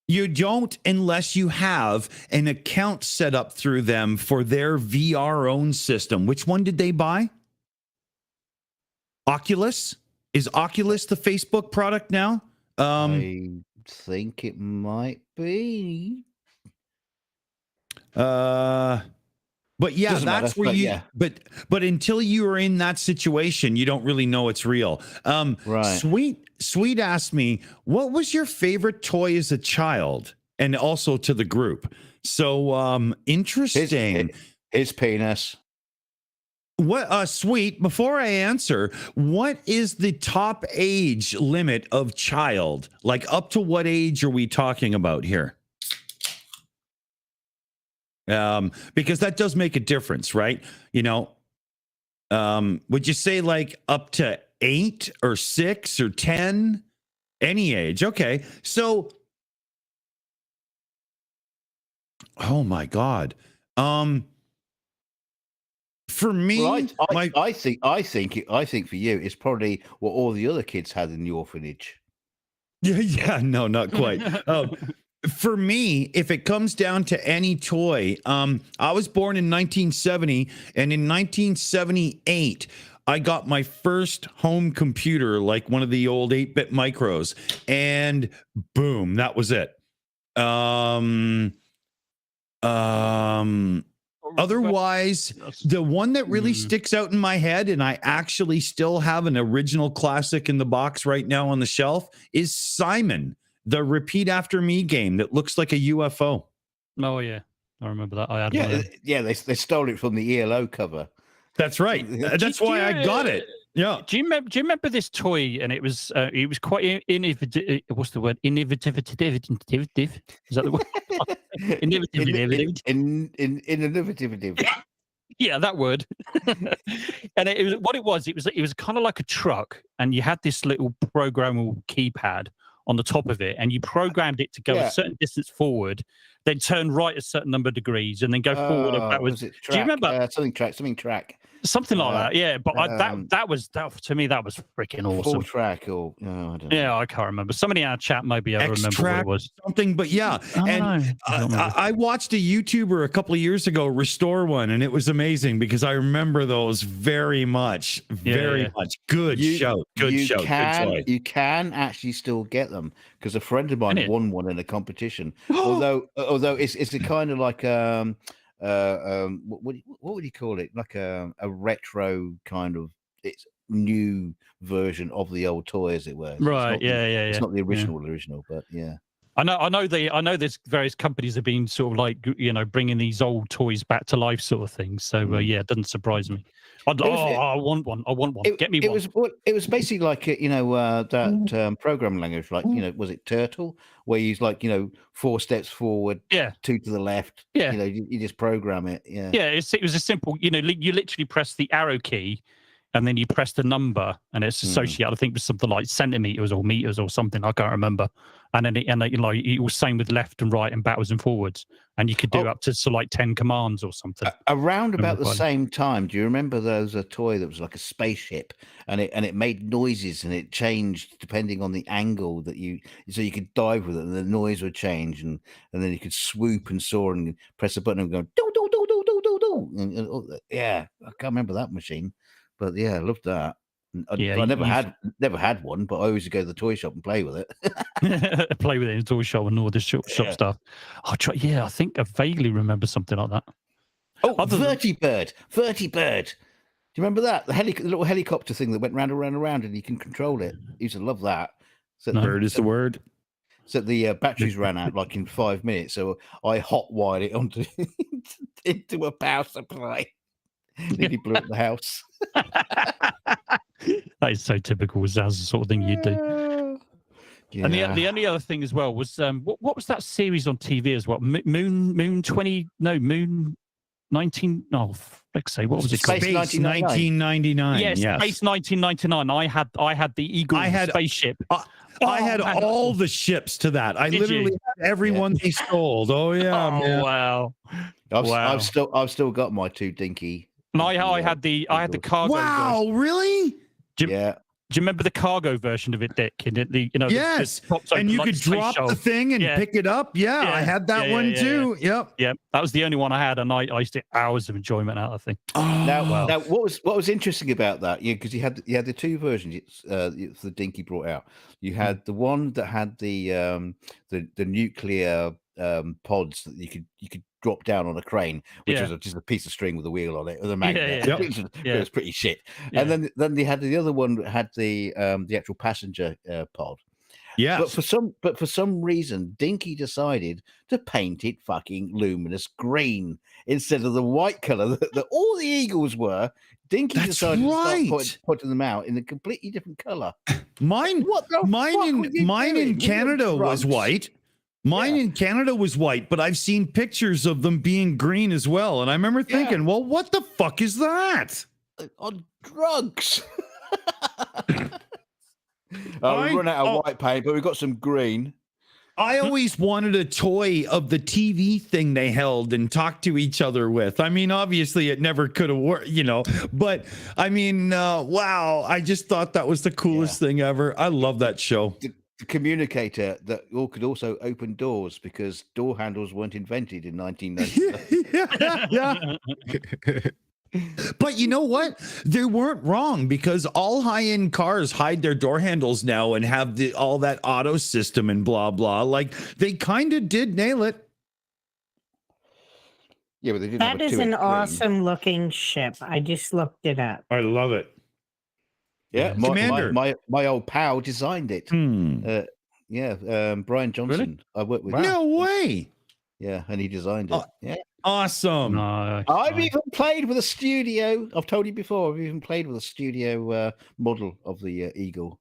You don't unless you have an account set up through them for their VR own system. Which one did they buy? Oculus? Is Oculus the Facebook product now? I think it might be. But yeah, Doesn't that's matter, where but you. yeah. But until you are in that situation, you don't really know it's real. Right. Sweet asked me, what was your favorite toy as a child, and also to the group. So interesting. His penis. What Sweet, before I answer, what is the top age limit of child? Up to what age are we talking about here? Because that does make a difference, right? Would you say up to 8 or 6 or 10? Any age. Okay. So oh my God. For me, well, I think for you, it's probably what all the other kids had in the orphanage. Yeah, no, not quite. For me, if it comes down to any toy, I was born in 1970, and in 1978, I got my first home computer, one of the old 8-bit micros, and boom, that was it. Otherwise, the one that really sticks out in my head, and I actually still have an original classic in the box right now on the shelf, is Simon, the Repeat After Me game that looks like a UFO. Oh, yeah. I remember that. I had one. Yeah, they stole it from the ELO cover. That's right. That's why I got it. Yeah. Do you remember this toy? And it was quite innovative. What's the word? Innovative. Is that the word? Innovative. Innovative. Yeah, that would. And it was what it was. It was kind of like a truck, and you had this little programmable keypad on the top of it, and you programmed it to go a certain distance forward, then turn right a certain number of degrees, and then go forward and backwards. Do you remember something track? Something like that, yeah. But that to me that was freaking awesome. Full track or I don't know. Yeah, I can't remember. Somebody in our chat maybe I remember what it was. Something, but yeah. I watched a YouTuber a couple of years ago restore one, and it was amazing because I remember those very much. Very much. Good show. Good show. You can actually still get them because a friend of mine won one in a competition. although it's a kind of like what would you call it? Like a retro kind of new version of the old toy, as it were. Right? It's not the original, but yeah. I know there's various companies have been sort of like bringing these old toys back to life, sort of thing. So yeah, it doesn't surprise me. I want one. Get me one. It was basically like that programming language, like was it Turtle, where you use like 4 steps forward, 2 to the left. Yeah, you just program it. Yeah, yeah. It was a simple. You literally press the arrow key, and then you press the number, and it's associated. I think with something like centimeters or meters or something. I can't remember. And then it was same with left and right and backwards and forwards, and you could do up to like 10 commands or something. Around about the same time, do you remember there was a toy that was like a spaceship, and it made noises, and it changed depending on the angle that so you could dive with it, and the noise would change, and then you could swoop and soar and press a button and go do do do do do do do. Yeah, I can't remember that machine, but yeah, I loved that. I never had one, but I always go to the toy shop and play with it. Play with it in the toy shop and all this shop stuff. I'll try. Yeah, I think I vaguely remember something like that. Oh, Vertibird. Do you remember that? The little helicopter thing that went round and round and round, and you can control it. I used to love that. So bird is the word. So the batteries ran out like in 5 minutes, so I hot-wired it onto into a power supply. Nearly blew up the house. That is so typical. That's the sort of thing you do. Yeah. And the only other thing as well was what was that series on TV as well? Moon 19. No, let's say what was it? Space 1999. Yes, Space 1999. I had the Eagle spaceship. I had all the ships to that. I literally had everyone they sold. Oh yeah. Oh wow. I've still got my 2 dinky. And I had the cargo. Wow, version. Really? Do you remember the cargo version of it, Dick? Yes. And you could drop the thing and pick it up. Yeah, I had that one too. Yep. Yep. That was the only one I had, and I used to get hours of enjoyment out of the thing. Now, what was interesting about that? Because you had the 2 versions the dinky brought out. You had the one that had the nuclear pods that you could drop down on a crane, which was just a piece of string with a wheel on it, with a magnet. It was pretty shit. Yeah. And then they had the other one that had the actual passenger pod. Yeah. But for some reason, Dinky decided to paint it fucking luminous green instead of the white color that all the Eagles were. Dinky decided to start putting them out in a completely different color. Mine in Canada was white. Mine in Canada was white, but I've seen pictures of them being green as well. And I remember thinking, well, what the fuck is that? On drugs. We run out of white paint, but we've got some green. I always wanted a toy of the TV thing they held and talked to each other with. I mean, obviously it never could have worked, but I mean, wow. I just thought that was the coolest thing ever. I love that show. The communicator that could also open doors because door handles weren't invented in 1990. But you know what? They weren't wrong because all high-end cars hide their door handles now and have all that auto system and blah, blah. Like they kind of did nail it. Yeah, but they didn't. That is an awesome looking ship. I just looked it up. I love it. Yeah, my old pal designed it. Brian Johnson. Really? I worked with. Wow. No way. Yeah, and he designed it. Yeah, awesome. I've even played with a studio. I've told you before. I've even played with a studio model of the Eagle.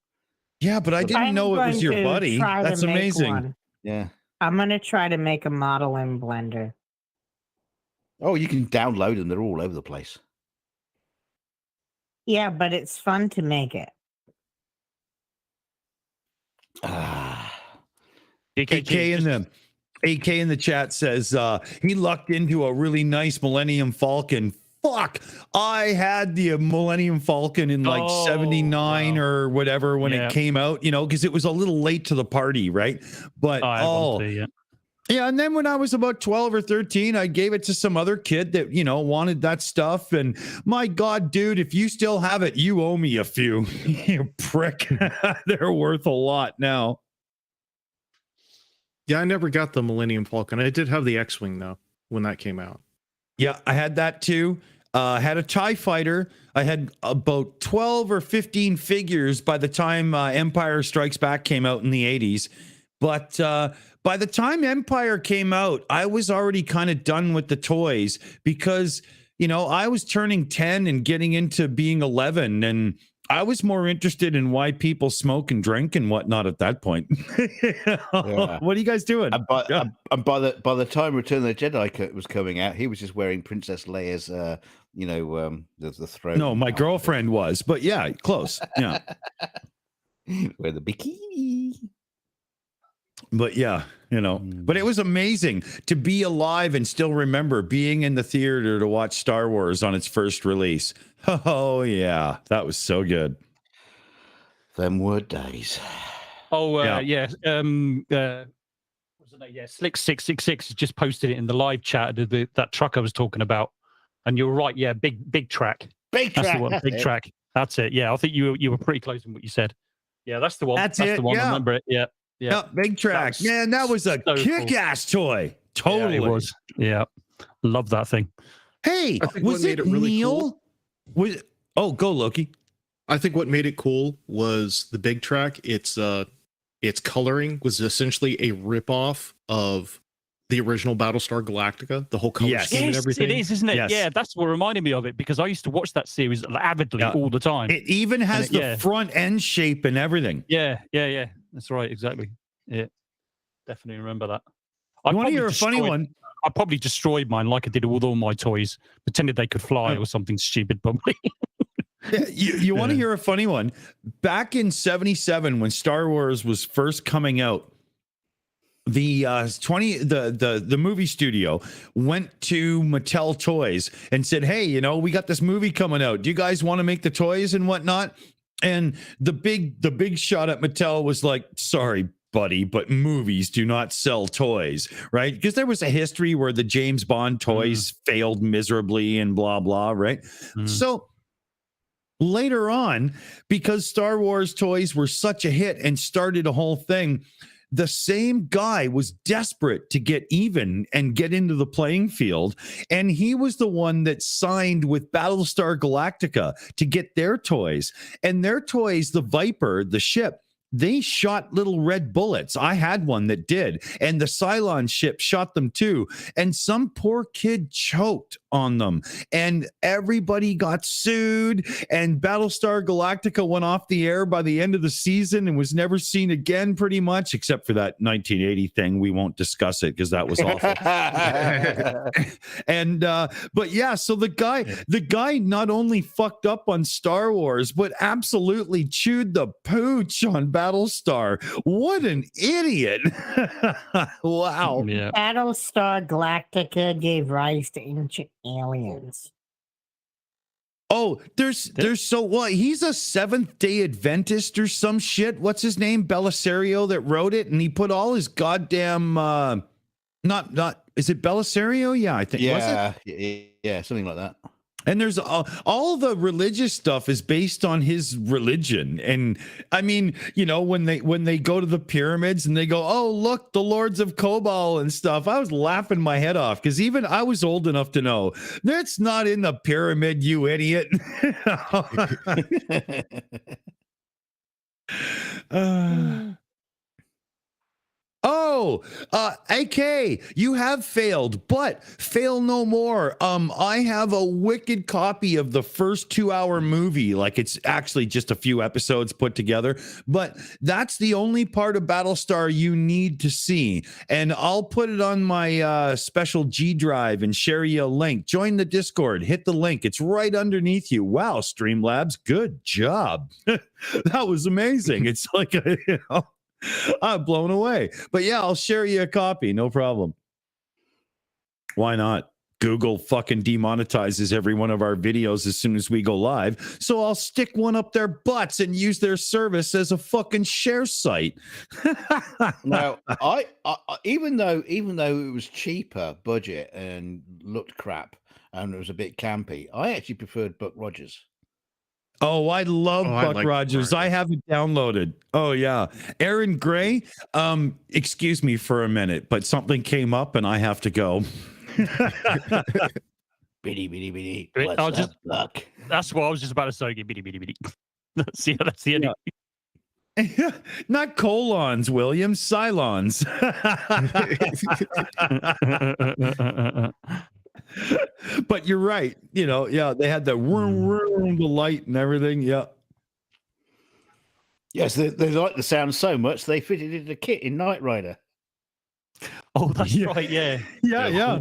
Yeah, but I didn't know it was your buddy. That's amazing. Yeah, I'm gonna try to make a model in Blender. Oh, you can download them. They're all over the place. Yeah, but it's fun to make it. AK in the chat says he lucked into a really nice Millennium Falcon. Fuck, I had the Millennium Falcon in like 79 or whatever when it came out, you know, because it was a little late to the party, right? But yeah, and then when I was about 12 or 13, I gave it to some other kid that, you know, wanted that stuff. And my God, dude, if you still have it, you owe me a few. You prick. They're worth a lot now. Yeah, I never got the Millennium Falcon. I did have the X-Wing, though, when that came out. Yeah, I had that too. I had a TIE fighter. I had about 12 or 15 figures by the time Empire Strikes Back came out in the 80s. But by the time Empire came out, I was already kind of done with the toys because, you know, I was turning 10 and getting into being 11, and I was more interested in why people smoke and drink and whatnot at that point. What are you guys doing? And by the time Return of the Jedi was coming out, he was just wearing Princess Leia's, the throne. No, my girlfriend was, but yeah, close. Yeah, wear the bikini. But yeah, you know, but it was amazing to be alive and still remember being in the theater to watch Star Wars on its first release. Oh yeah, that was so good. Them were days. Oh yeah. What's the name? Yeah, Slick666 just posted it in the live chat. That truck I was talking about, and you're right. Yeah, big track. Big track. That's the one. Big track. That's it. Yeah, I think you were pretty close in what you said. Yeah, that's the one. That's the one. Yeah. I remember it. Yeah. Yeah, big track. Man, that was a so kick-ass toy. Totally. Yeah, it was. Yeah. Love that thing. Hey, was it Neil? Cool. Go Loki. I think what made it cool was the big track. Its coloring was essentially a ripoff of the original Battlestar Galactica, the whole color scheme and everything. It is, isn't it? Yes. Yeah, that's what reminded me of it because I used to watch that series avidly all the time. It even has the front end shape and everything. Yeah. That's right, exactly. Yeah, definitely remember that. You want to hear a funny one? I probably destroyed mine like I did with all my toys, pretended they could fly or something stupid, probably. You want to hear a funny one? Back in '77, when Star Wars was first coming out, the movie studio went to Mattel Toys and said, "Hey, you know, we got this movie coming out. Do you guys want to make the toys and whatnot?" And the big shot at Mattel was like, "Sorry, buddy, but movies do not sell toys," right? Because there was a history where the James Bond toys failed miserably and blah blah, right? So later on, because Star Wars toys were such a hit and started a whole thing, the same guy was desperate to get even and get into the playing field. And he was the one that signed with Battlestar Galactica to get their toys. And their toys, the Viper, the ship, they shot little red bullets. I had one that did. And the Cylon ship shot them too. And some poor kid choked on them. And everybody got sued. And Battlestar Galactica went off the air by the end of the season and was never seen again, pretty much, except for that 1980 thing. We won't discuss it because that was awful. And but yeah, so the guy not only fucked up on Star Wars, but absolutely chewed the pooch on Battlestar. What an idiot. Wow. Yeah. Battlestar Galactica gave rise to ancient aliens. Oh, there's so what? He's a Seventh-day Adventist or some shit. What's his name? Belisario that wrote it, and he put all his goddamn not is it Belisario? Yeah, I think. Yeah, was it? Yeah, something like that. And there's all the religious stuff is based on his religion. And I mean, you know, when they go to the pyramids and they go, "Oh, look, the Lords of Kobol and stuff," I was laughing my head off because even I was old enough to know that's not in the pyramid, you idiot. Oh, AK, you have failed, but fail no more. I have a wicked copy of the first 2-hour movie. Like, it's actually just a few episodes put together, but that's the only part of Battlestar you need to see. And I'll put it on my special G drive and share you a link. Join the Discord, hit the link. It's right underneath you. Wow, Streamlabs, good job. That was amazing. It's like, I'm blown away. But yeah, I'll share you a copy. No problem. Why not? Google fucking demonetizes every one of our videos as soon as we go live. So I'll stick one up their butts and use their service as a fucking share site. Now, I even though it was cheaper budget and looked crap and it was a bit campy, I actually preferred Buck Rogers. Oh, I love Buck Rogers. I have it downloaded. Oh, yeah. Aaron Gray, excuse me for a minute, but something came up and I have to go. Bitty, bitty, bitty. I'll just, Buck? That's what I was just about to say. Bitty, bitty, bitty. That's the end. Yeah. Not colons, William. Cylons. But you're right. You know, yeah, they had the the light and everything. Yeah. Yes, they like the sound so much they fitted it in a kit in Knight Rider. Oh, that's right. Yeah. Yeah.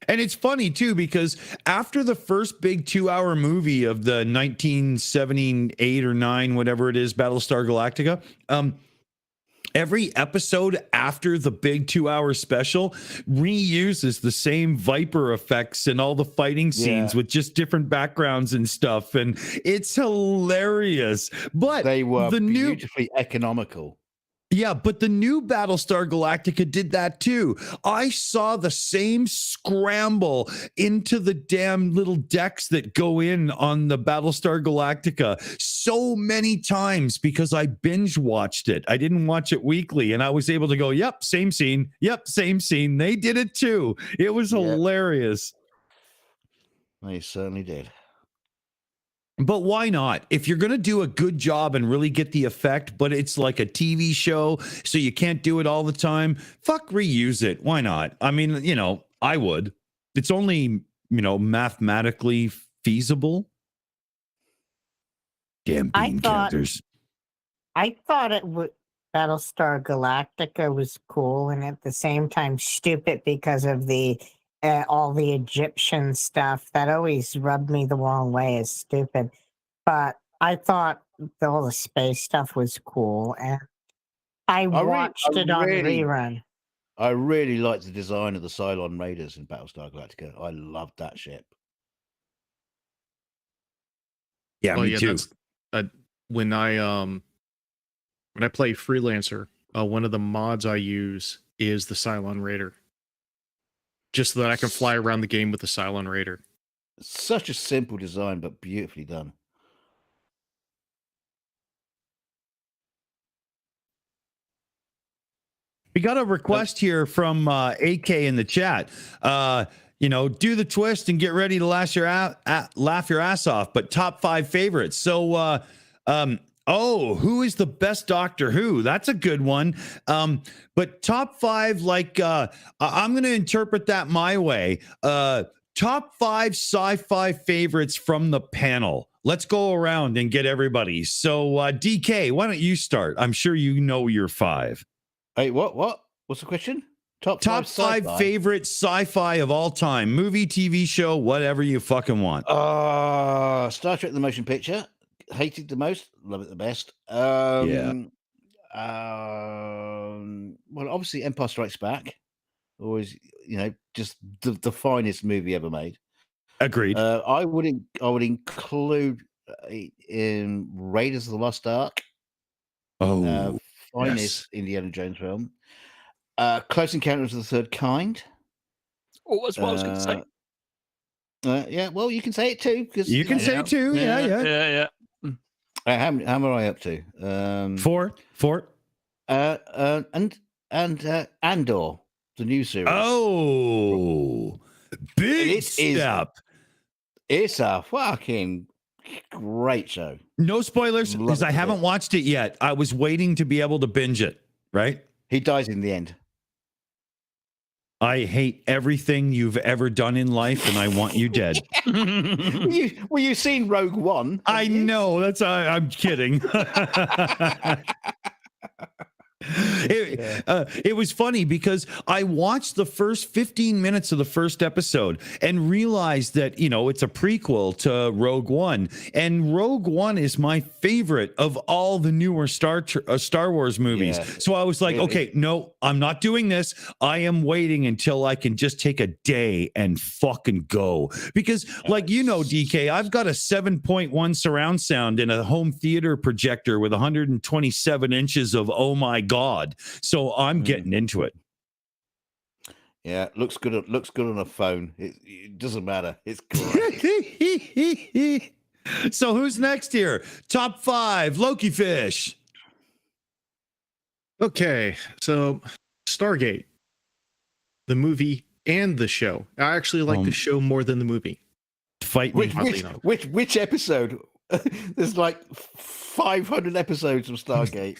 And it's funny too, because after the first big 2-hour movie of the 1978 or 9, whatever it is, Battlestar Galactica, every episode after the big 2-hour special reuses the same Viper effects and all the fighting scenes with just different backgrounds and stuff. And it's hilarious. But they were beautifully economical. Yeah, but the new Battlestar Galactica did that too. I saw the same scramble into the damn little decks that go in on the Battlestar Galactica so many times because I binge watched it. I didn't watch it weekly, and I was able to go, yep, same scene. Yep, same scene. They did it too. It was hilarious. They certainly did. But why not? If you're going to do a good job and really get the effect, but it's like a TV show, so you can't do it all the time, fuck, reuse it. Why not? I mean, you know, I would. It's only, you know, mathematically feasible. Damn bean counters. I thought it would. Battlestar Galactica was cool and at the same time stupid because of the all the Egyptian stuff that always rubbed me the wrong way as stupid. But I thought all the space stuff was cool, and I watched it on rerun. I really liked the design of the Cylon Raiders in Battlestar Galactica. I loved that ship. Yeah, me too. When I play Freelancer, one of the mods I use is the Cylon Raider, just so that I can fly around the game with the Cylon Raider. Such a simple design, but beautifully done. We got a request here from AK in the chat. You know, do the twist and get ready to laugh your ass off. But top 5 favorites. So, who is the best Doctor Who? That's a good one. But top 5, like, I'm going to interpret that my way. Top 5 sci-fi favorites from the panel. Let's go around and get everybody. So, DK, why don't you start? I'm sure you know your 5. Hey, what? What's the question? Top 5 favorite sci-fi of all time. Movie, TV show, whatever you fucking want. Star Trek the Motion Picture. Hated the most, love it the best. Well, obviously Empire Strikes Back. Always, you know, just the finest movie ever made. Agreed. I would include in Raiders of the Lost Ark. Finest Indiana Jones film. Close Encounters of the Third Kind. Oh, that's what I was going to say. Yeah, well, you can say it too. You can say it too. Yeah. How am I up to? 4. And Andor, the new series. Oh, big step. It's a fucking Great show. No spoilers, Love because it I to haven't bits. watched it yet. I was waiting to be able to binge it, right? He dies in the end. I hate everything you've ever done in life, and I want you dead. Well, you've seen Rogue One. I know. That's I'm kidding. It was funny because I watched the first 15 minutes of the first episode and realized that, it's a prequel to Rogue One. And Rogue One is my favorite of all the newer Star Wars movies. Yeah, so I was like, really. okay, no, I'm not doing this. I am waiting until I can just take a day and fucking go. Because DK, I've got a 7.1 surround sound and a home theater projector with 127 inches of, oh my God. So I'm getting into it. Yeah, looks good on a phone. It doesn't matter. It's great. So who's next here? Top 5, Lokifish. Okay, so Stargate, the movie and the show. I actually like the show more than the movie. Fight me. Which episode? There's like 500 episodes of Stargate.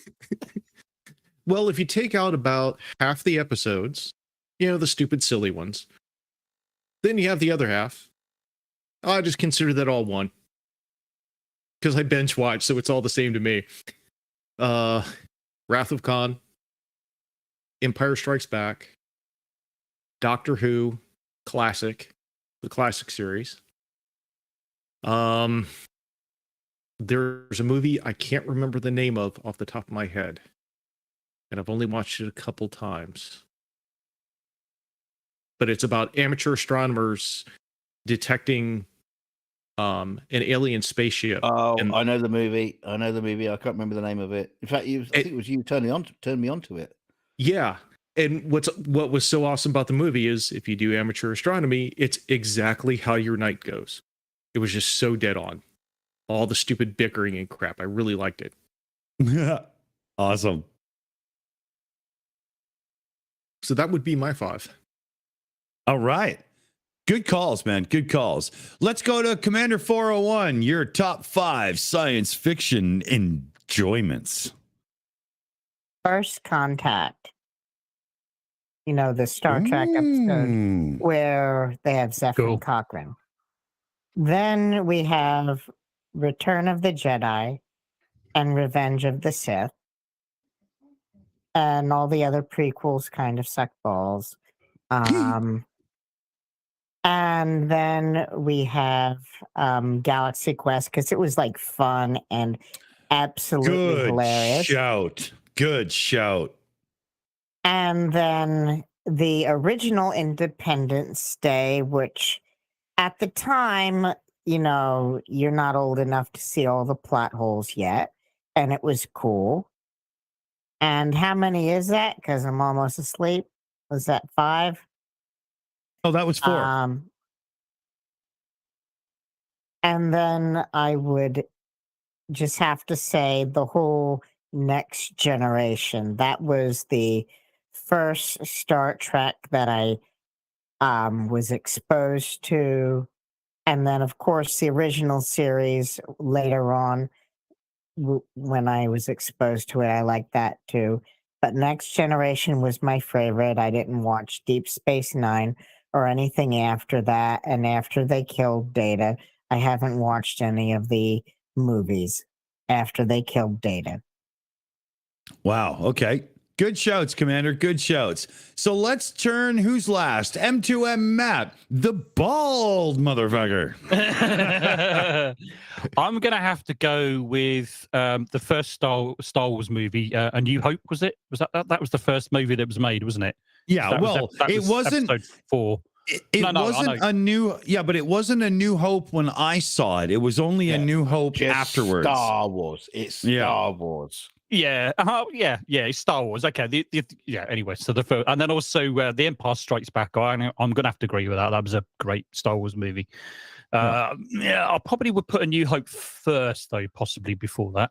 Well, if you take out about half the episodes, the stupid, silly ones, then you have the other half. I just consider that all one. Because I bench watch, so it's all the same to me. Wrath of Khan, Empire Strikes Back, Doctor Who, the classic series. There's a movie I can't remember the name of off the top of my head. And I've only watched it a couple times. But it's about amateur astronomers detecting an alien spaceship. Oh, I know the movie. I can't remember the name of it. In fact, I think it was you turned me on to it. Yeah. And what was so awesome about the movie is if you do amateur astronomy, it's exactly how your night goes. It was just so dead on. All the stupid bickering and crap. I really liked it. Awesome. So that would be my 5. All right. Good calls, man. Good calls. Let's go to Commander 401, your top 5 science fiction enjoyments. First Contact. The Star Trek episode where they have Zephyr Cochrane. Then we have Return of the Jedi and Revenge of the Sith. And all the other prequels kind of suck balls. And then we have Galaxy Quest because it was like fun and absolutely hilarious. Good shout. And then the original Independence Day, which at the time, you're not old enough to see all the plot holes yet. And it was cool. And how many is that? Because I'm almost asleep. Was that 5? Oh, that was 4. And then I would just have to say the whole Next Generation. That was the first Star Trek that I was exposed to. And then, of course, the original series later on, when I was exposed to it, I liked that too. But Next Generation was my favorite. I didn't watch Deep Space Nine or anything after that. And after they killed Data, I haven't watched any of the movies after they killed Data. Wow. Okay. Good shouts, Commander. Good shouts. So let's turn who's last? M2M Matt, the bald motherfucker. I'm going to have to go with the first Star Wars movie, A New Hope, was it? Was that was the first movie that was made, wasn't it? Yeah, it wasn't episode 4. It wasn't a new, but it wasn't A New Hope when I saw it. It was only A New Hope afterwards. Star Wars. It's Star Wars. Yeah, it's Star Wars. Okay, anyway, so the first, and then also The Empire Strikes Back. I'm going to have to agree with that. That was a great Star Wars movie. I probably would put A New Hope first, though, possibly before that.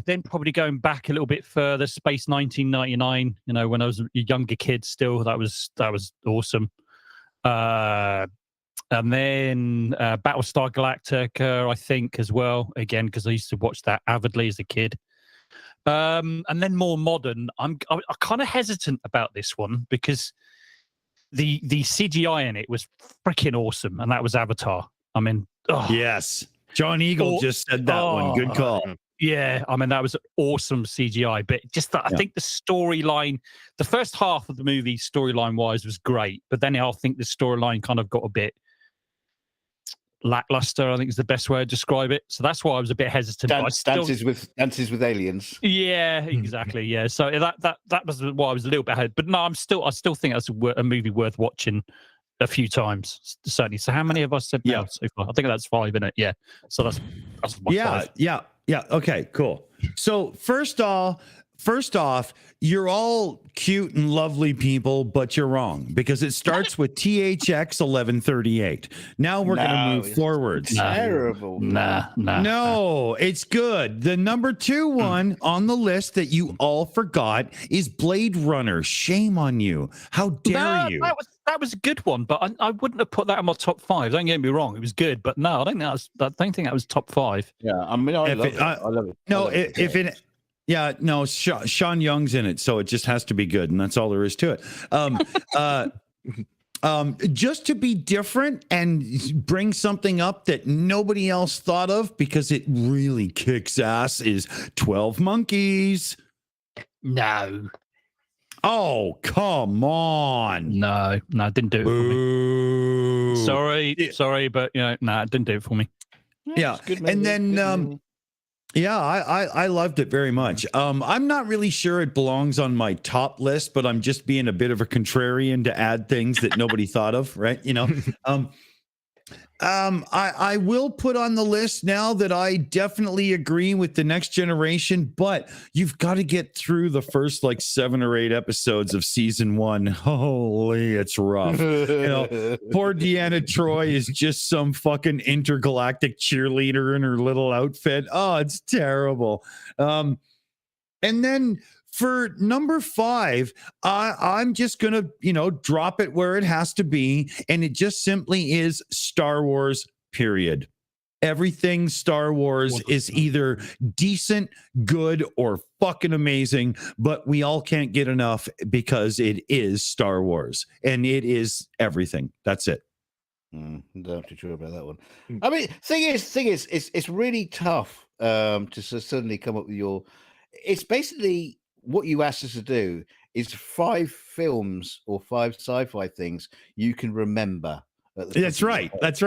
Then probably going back a little bit further, Space 1999. When I was a younger kid, still that was awesome. And then Battlestar Galactica, I think, as well. Again, because I used to watch that avidly as a kid. And then more modern. I'm kind of hesitant about this one because the CGI in it was freaking awesome, and that was Avatar. I mean, yes, John Eagle just said that one. Good call. Yeah, I mean that was awesome CGI, but just that I think the storyline, the first half of the movie storyline wise was great, but then I think the storyline kind of got a bit lackluster, I think is the best way to describe it. So that's why I was a bit hesitant. Dances with aliens. Yeah, exactly. Yeah, so that was why I was a little bit ahead. But no, I still think that's a movie worth watching a few times, certainly. So how many have I said now so far? I think that's 5 in it. Yeah, so that's my 5. Yeah. Okay, cool. So first off, you're all cute and lovely people, but you're wrong because it starts with THX 1138. Now we're going to move forwards. Terrible. No, it's good. The number 2 one on the list that you all forgot is Blade Runner. Shame on you. How dare you? That was a good one, but I wouldn't have put that in my top 5. Don't get me wrong; it was good, but no, I don't think that was top 5. Yeah, I mean, I love it. No, Sean Young's in it, so it just has to be good, and that's all there is to it. Just to be different and bring something up that nobody else thought of because it really kicks ass is 12 Monkeys. No. Oh, come on. No, it didn't do it for me. Sorry, but it didn't do it for me. Yeah. And then I loved it very much. I'm not really sure it belongs on my top list, but I'm just being a bit of a contrarian to add things that nobody thought of, right? I will put on the list now that I definitely agree with The Next Generation, but you've got to get through the first 7 or 8 episodes of season 1. Holy, it's rough. Poor Deanna Troi is just some fucking intergalactic cheerleader in her little outfit. Oh, it's terrible. And then for number 5, I'm just going to, drop it where it has to be. And it just simply is Star Wars, period. Everything Star Wars is either decent, good, or fucking amazing, but we all can't get enough because it is Star Wars and it is everything. That's it. I'm not too sure about that one. I mean, thing is, it's really tough to suddenly come up with your. It's basically what you asked us to do is 5 films or 5 sci-fi things you can remember. That's right. Because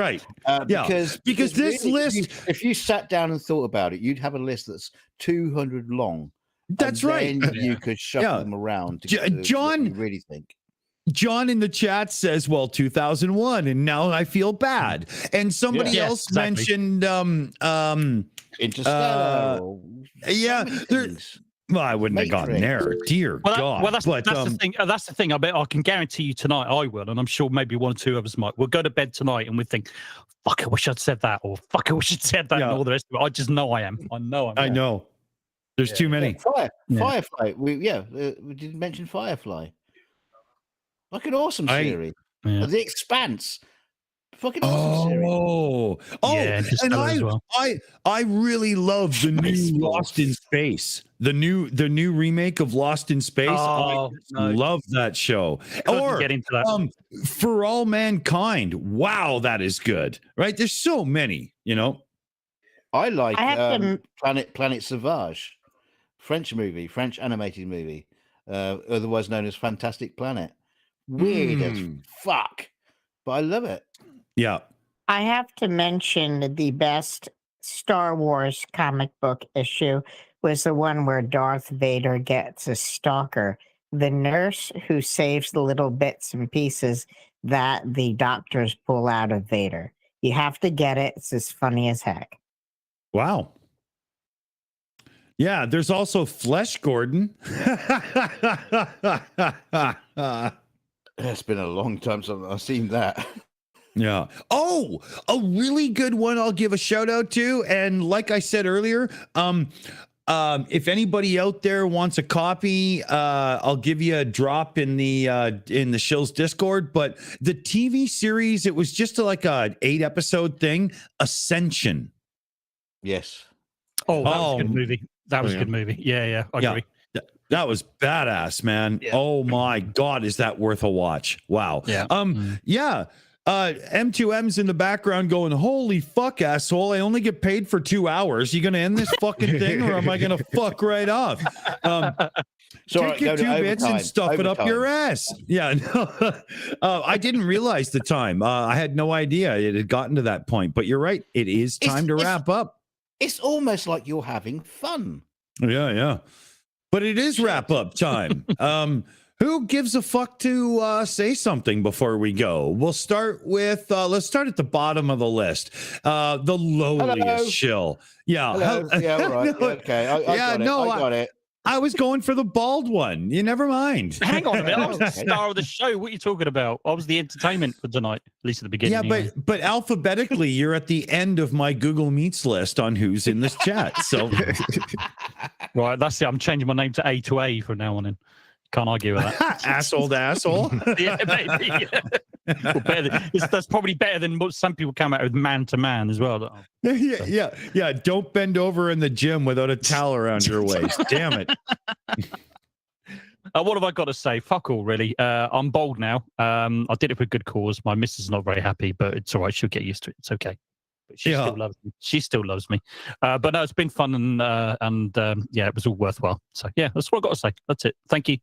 this really, list, if you sat down and thought about it, you'd have a list that's 200 long. That's right. You could shuffle them around. John, you really think. John in the chat says, well, 2001, and now I feel bad. And somebody else mentioned Interstellar. Well, I wouldn't have gotten there. Dear God. Well, that's the thing. That's the thing. I bet I can guarantee you tonight I will, and I'm sure maybe 1 or 2 of us might. We'll go to bed tonight and we think, fuck, I wish I'd said that, or fuck, I wish I'd said that, and all the rest of it. I just know I am. I know. There's too many. Firefly. We didn't mention Firefly. Like an awesome series. The Expanse. Fucking awesome series. And I really love the new Lost in Space. The new remake of Lost in Space. Love that show. Get into that. For All Mankind. Wow, that is good. Right? There's so many, I like Planet Sauvage. French animated movie. Otherwise known as Fantastic Planet. Weird as fuck. But I love it. Yeah. I have to mention the best Star Wars comic book issue was the one where Darth Vader gets a stalker, the nurse who saves the little bits and pieces that the doctors pull out of Vader. You have to get it. It's as funny as heck. Wow. Yeah, there's also Flesh Gordon. It's been a long time since I've seen that. Yeah. Oh, a really good one I'll give a shout out to. And like I said earlier, If anybody out there wants a copy, I'll give you a drop in the Shills Discord. But the TV series, it was just like a 8-episode thing. Ascension. Yes. Oh, that was a good movie. That was a good movie. Yeah, I agree. That was badass, man. Yeah. Oh my God, is that worth a watch? Wow. Yeah. M2M's in the background going, holy fuck, asshole. I only get paid for 2 hours. You gonna end this fucking thing or am I gonna fuck right off? Take your 2 bits and stuff it up your ass. Yeah, no. I didn't realize the time. I had no idea it had gotten to that point, but you're right. It is time to wrap up. It's almost like you're having fun. Yeah. But it is wrap up time. Who gives a fuck to say something before we go? We'll start with, let's start at the bottom of the list. The lowliest shill. Yeah. Hello. Yeah, all right. Yeah, okay. I got it. I was going for the bald one. You never mind. Hang on a minute. I was the star of the show. What are you talking about? I was the entertainment for tonight, at least at the beginning. Yeah, but alphabetically, you're at the end of my Google Meets list on who's in this chat. So, right, that's it. I'm changing my name to A from now on in. Can't argue with that. Asshole to asshole. Yeah, maybe. Well, that's probably better than what some people come out with man to man as well. Yeah. Don't bend over in the gym without a towel around your waist. Damn it. What have I got to say? Fuck all, really. I'm bold now. I did it for a good cause. My missus is not very happy, but it's all right. She'll get used to it. It's okay. But she still loves me. She still loves me. But no, it's been fun and it was all worthwhile. So yeah, that's what I got to say. That's it. Thank you.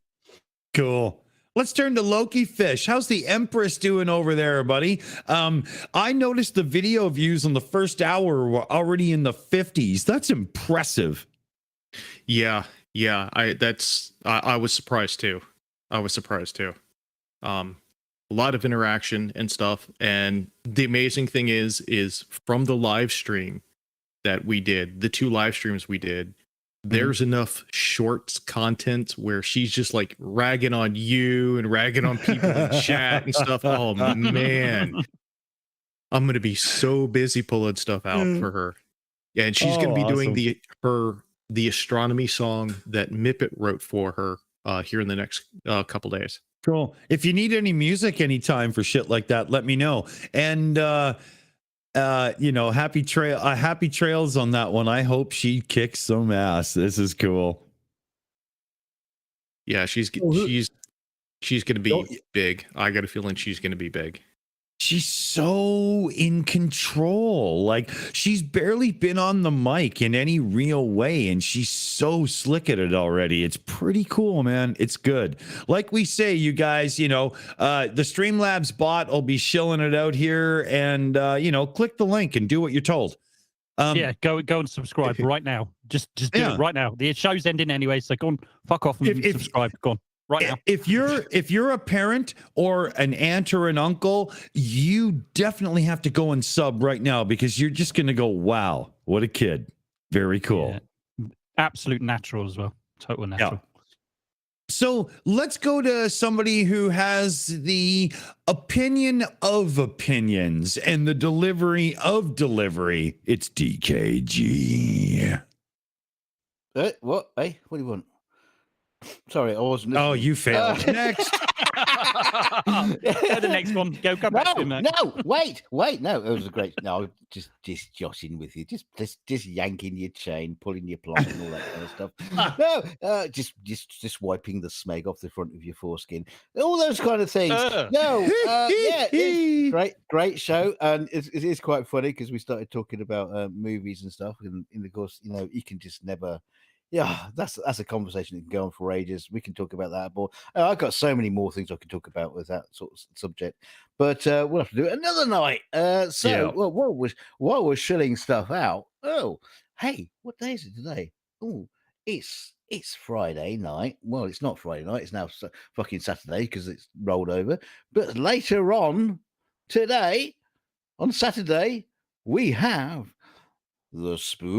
Cool. Let's turn to Lokifish. How's the Empress doing over there, buddy? I noticed the video views on the first hour were already in the 50s. That's impressive. Yeah. I was surprised too. A lot of interaction and stuff. And the amazing thing is from the live stream that we did, the 2 live streams we did, there's enough shorts content where she's just like ragging on you and ragging on people in chat and stuff. Oh man, I'm gonna be so busy pulling stuff out for her. Yeah, and she's gonna be doing the astronomy song that Mipet wrote for her here in the next couple days. Cool. If you need any music anytime for shit like that, let me know. And happy trails on that one. I hope she kicks some ass. This is cool. Yeah, she's gonna be big. I got a feeling she's gonna be big. She's so in control. Like, she's barely been on the mic in any real way, and she's so slick at it already. It's pretty cool, man. It's good. Like we say, you guys, the Streamlabs bot will be shilling it out here, and click the link and do what you're told. Go and subscribe right now. Just do it right now. The show's ending anyway, so go on, fuck off and subscribe. Go on. Right now. If you're a parent or an aunt or an uncle, you definitely have to go and sub right now, because you're just going to go, wow, what a kid. Very cool. Yeah. Absolute natural as well. Total natural. Yeah. So let's go to somebody who has the opinion of opinions and the delivery of delivery. It's DKG. What? Hey, what do you want? Sorry, I wasn't listening. Oh, you failed. Next. The next one. Come back to him. No, wait. No, it was a great. No, just joshing with you, just yanking your chain, pulling your plug, and all that kind of stuff. No, just wiping the smeg off the front of your foreskin, all those kind of things. It's great show, and it is quite funny because we started talking about movies and stuff, and of course, you can just never. Yeah, that's a conversation that can go on for ages. We can talk about that, but I've got so many more things I can talk about with that sort of subject. But we'll have to do it another night. While we're shilling stuff out. Oh, hey, what day is it today? Oh, it's Friday night. Well, it's not Friday night. It's now fucking Saturday because it's rolled over. But later on today, on Saturday, we have the spooky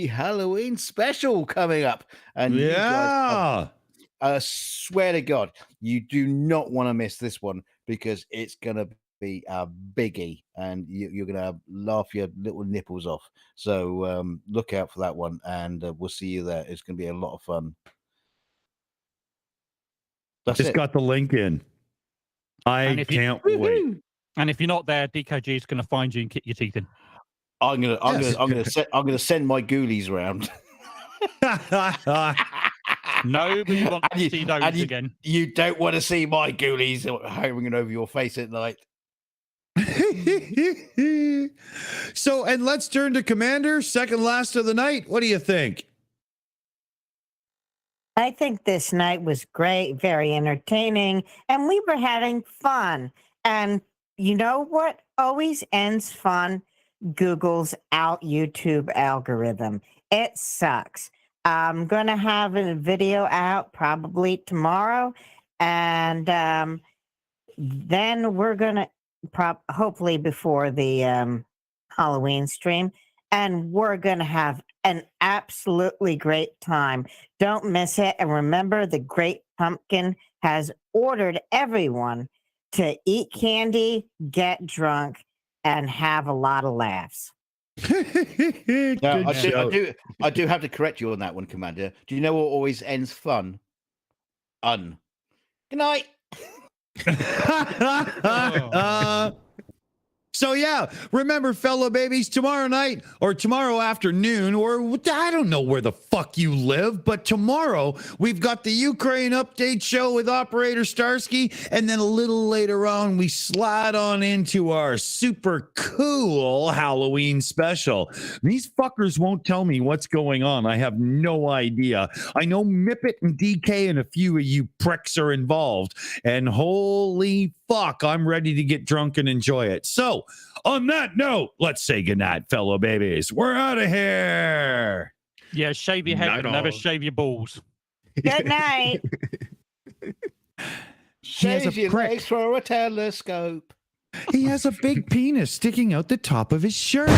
Halloween special coming up. And you guys, I swear to God, you do not want to miss this one, because it's going to be a biggie, and you're going to laugh your little nipples off. So look out for that one, and we'll see you there. It's going to be a lot of fun. That's Just it. got the link in. I can't wait. And if you're not there, DKG is going to find you and kick your teeth in. I'm gonna send my ghoulies round. Nobody wants to see those again. You don't want to see my ghoulies hanging over your face at night. So, and let's turn to Commander, second last of the night. What do you think? I think this night was great, very entertaining, and we were having fun. And you know what always ends fun? Google's YouTube algorithm. It sucks. I'm going to have a video out probably tomorrow, and then we're going to hopefully before the Halloween stream, and we're going to have an absolutely great time. Don't miss it. And remember, the Great Pumpkin has ordered everyone to eat candy, get drunk, and have a lot of laughs. Now, I do have to correct you on that one, Commander. Do you know what always ends fun? Good night. So yeah, remember, fellow babies, tomorrow night or tomorrow afternoon, or I don't know where the fuck you live, but tomorrow we've got the Ukraine update show with Operator Starsky, and then a little later on we slide on into our super cool Halloween special. These fuckers won't tell me what's going on. I have no idea. I know Mipet and DK and a few of you pricks are involved, and holy fuck, I'm ready to get drunk and enjoy it. So, on that note, let's say goodnight, fellow babies. We're out of here. Yeah, shave your head, but never shave your balls. Good night. Shave your legs for a telescope. He has a big penis sticking out the top of his shirt.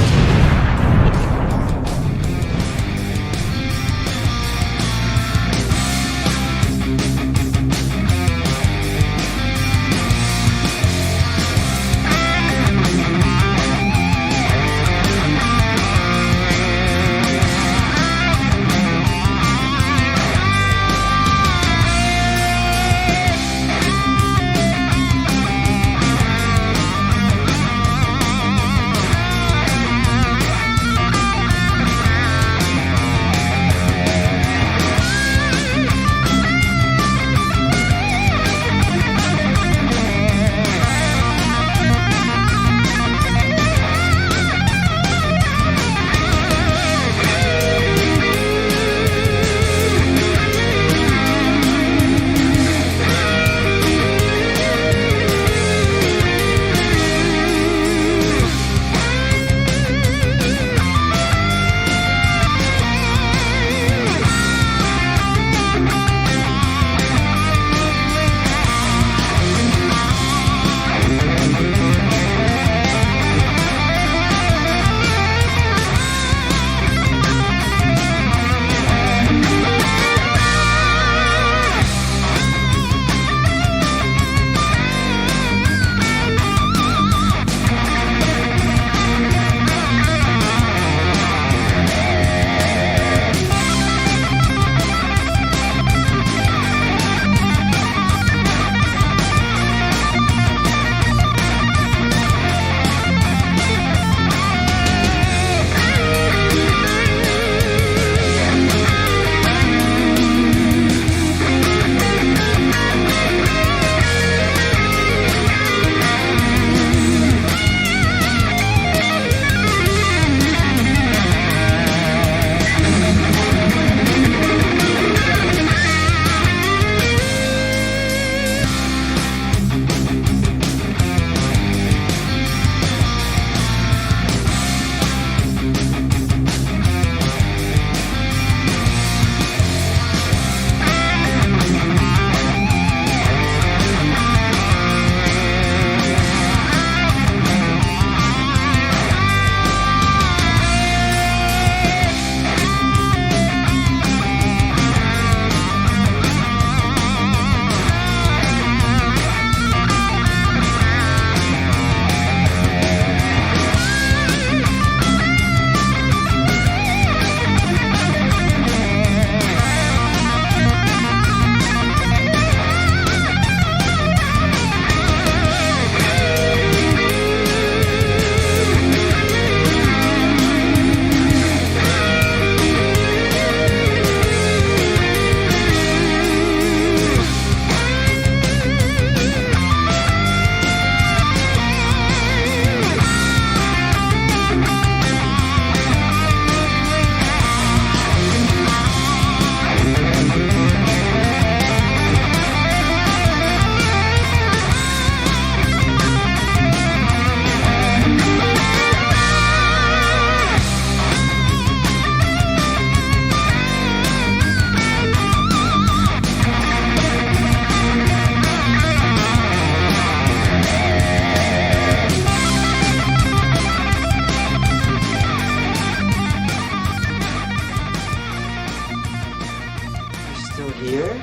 still here?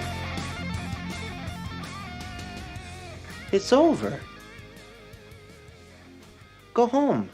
It's over. Go home.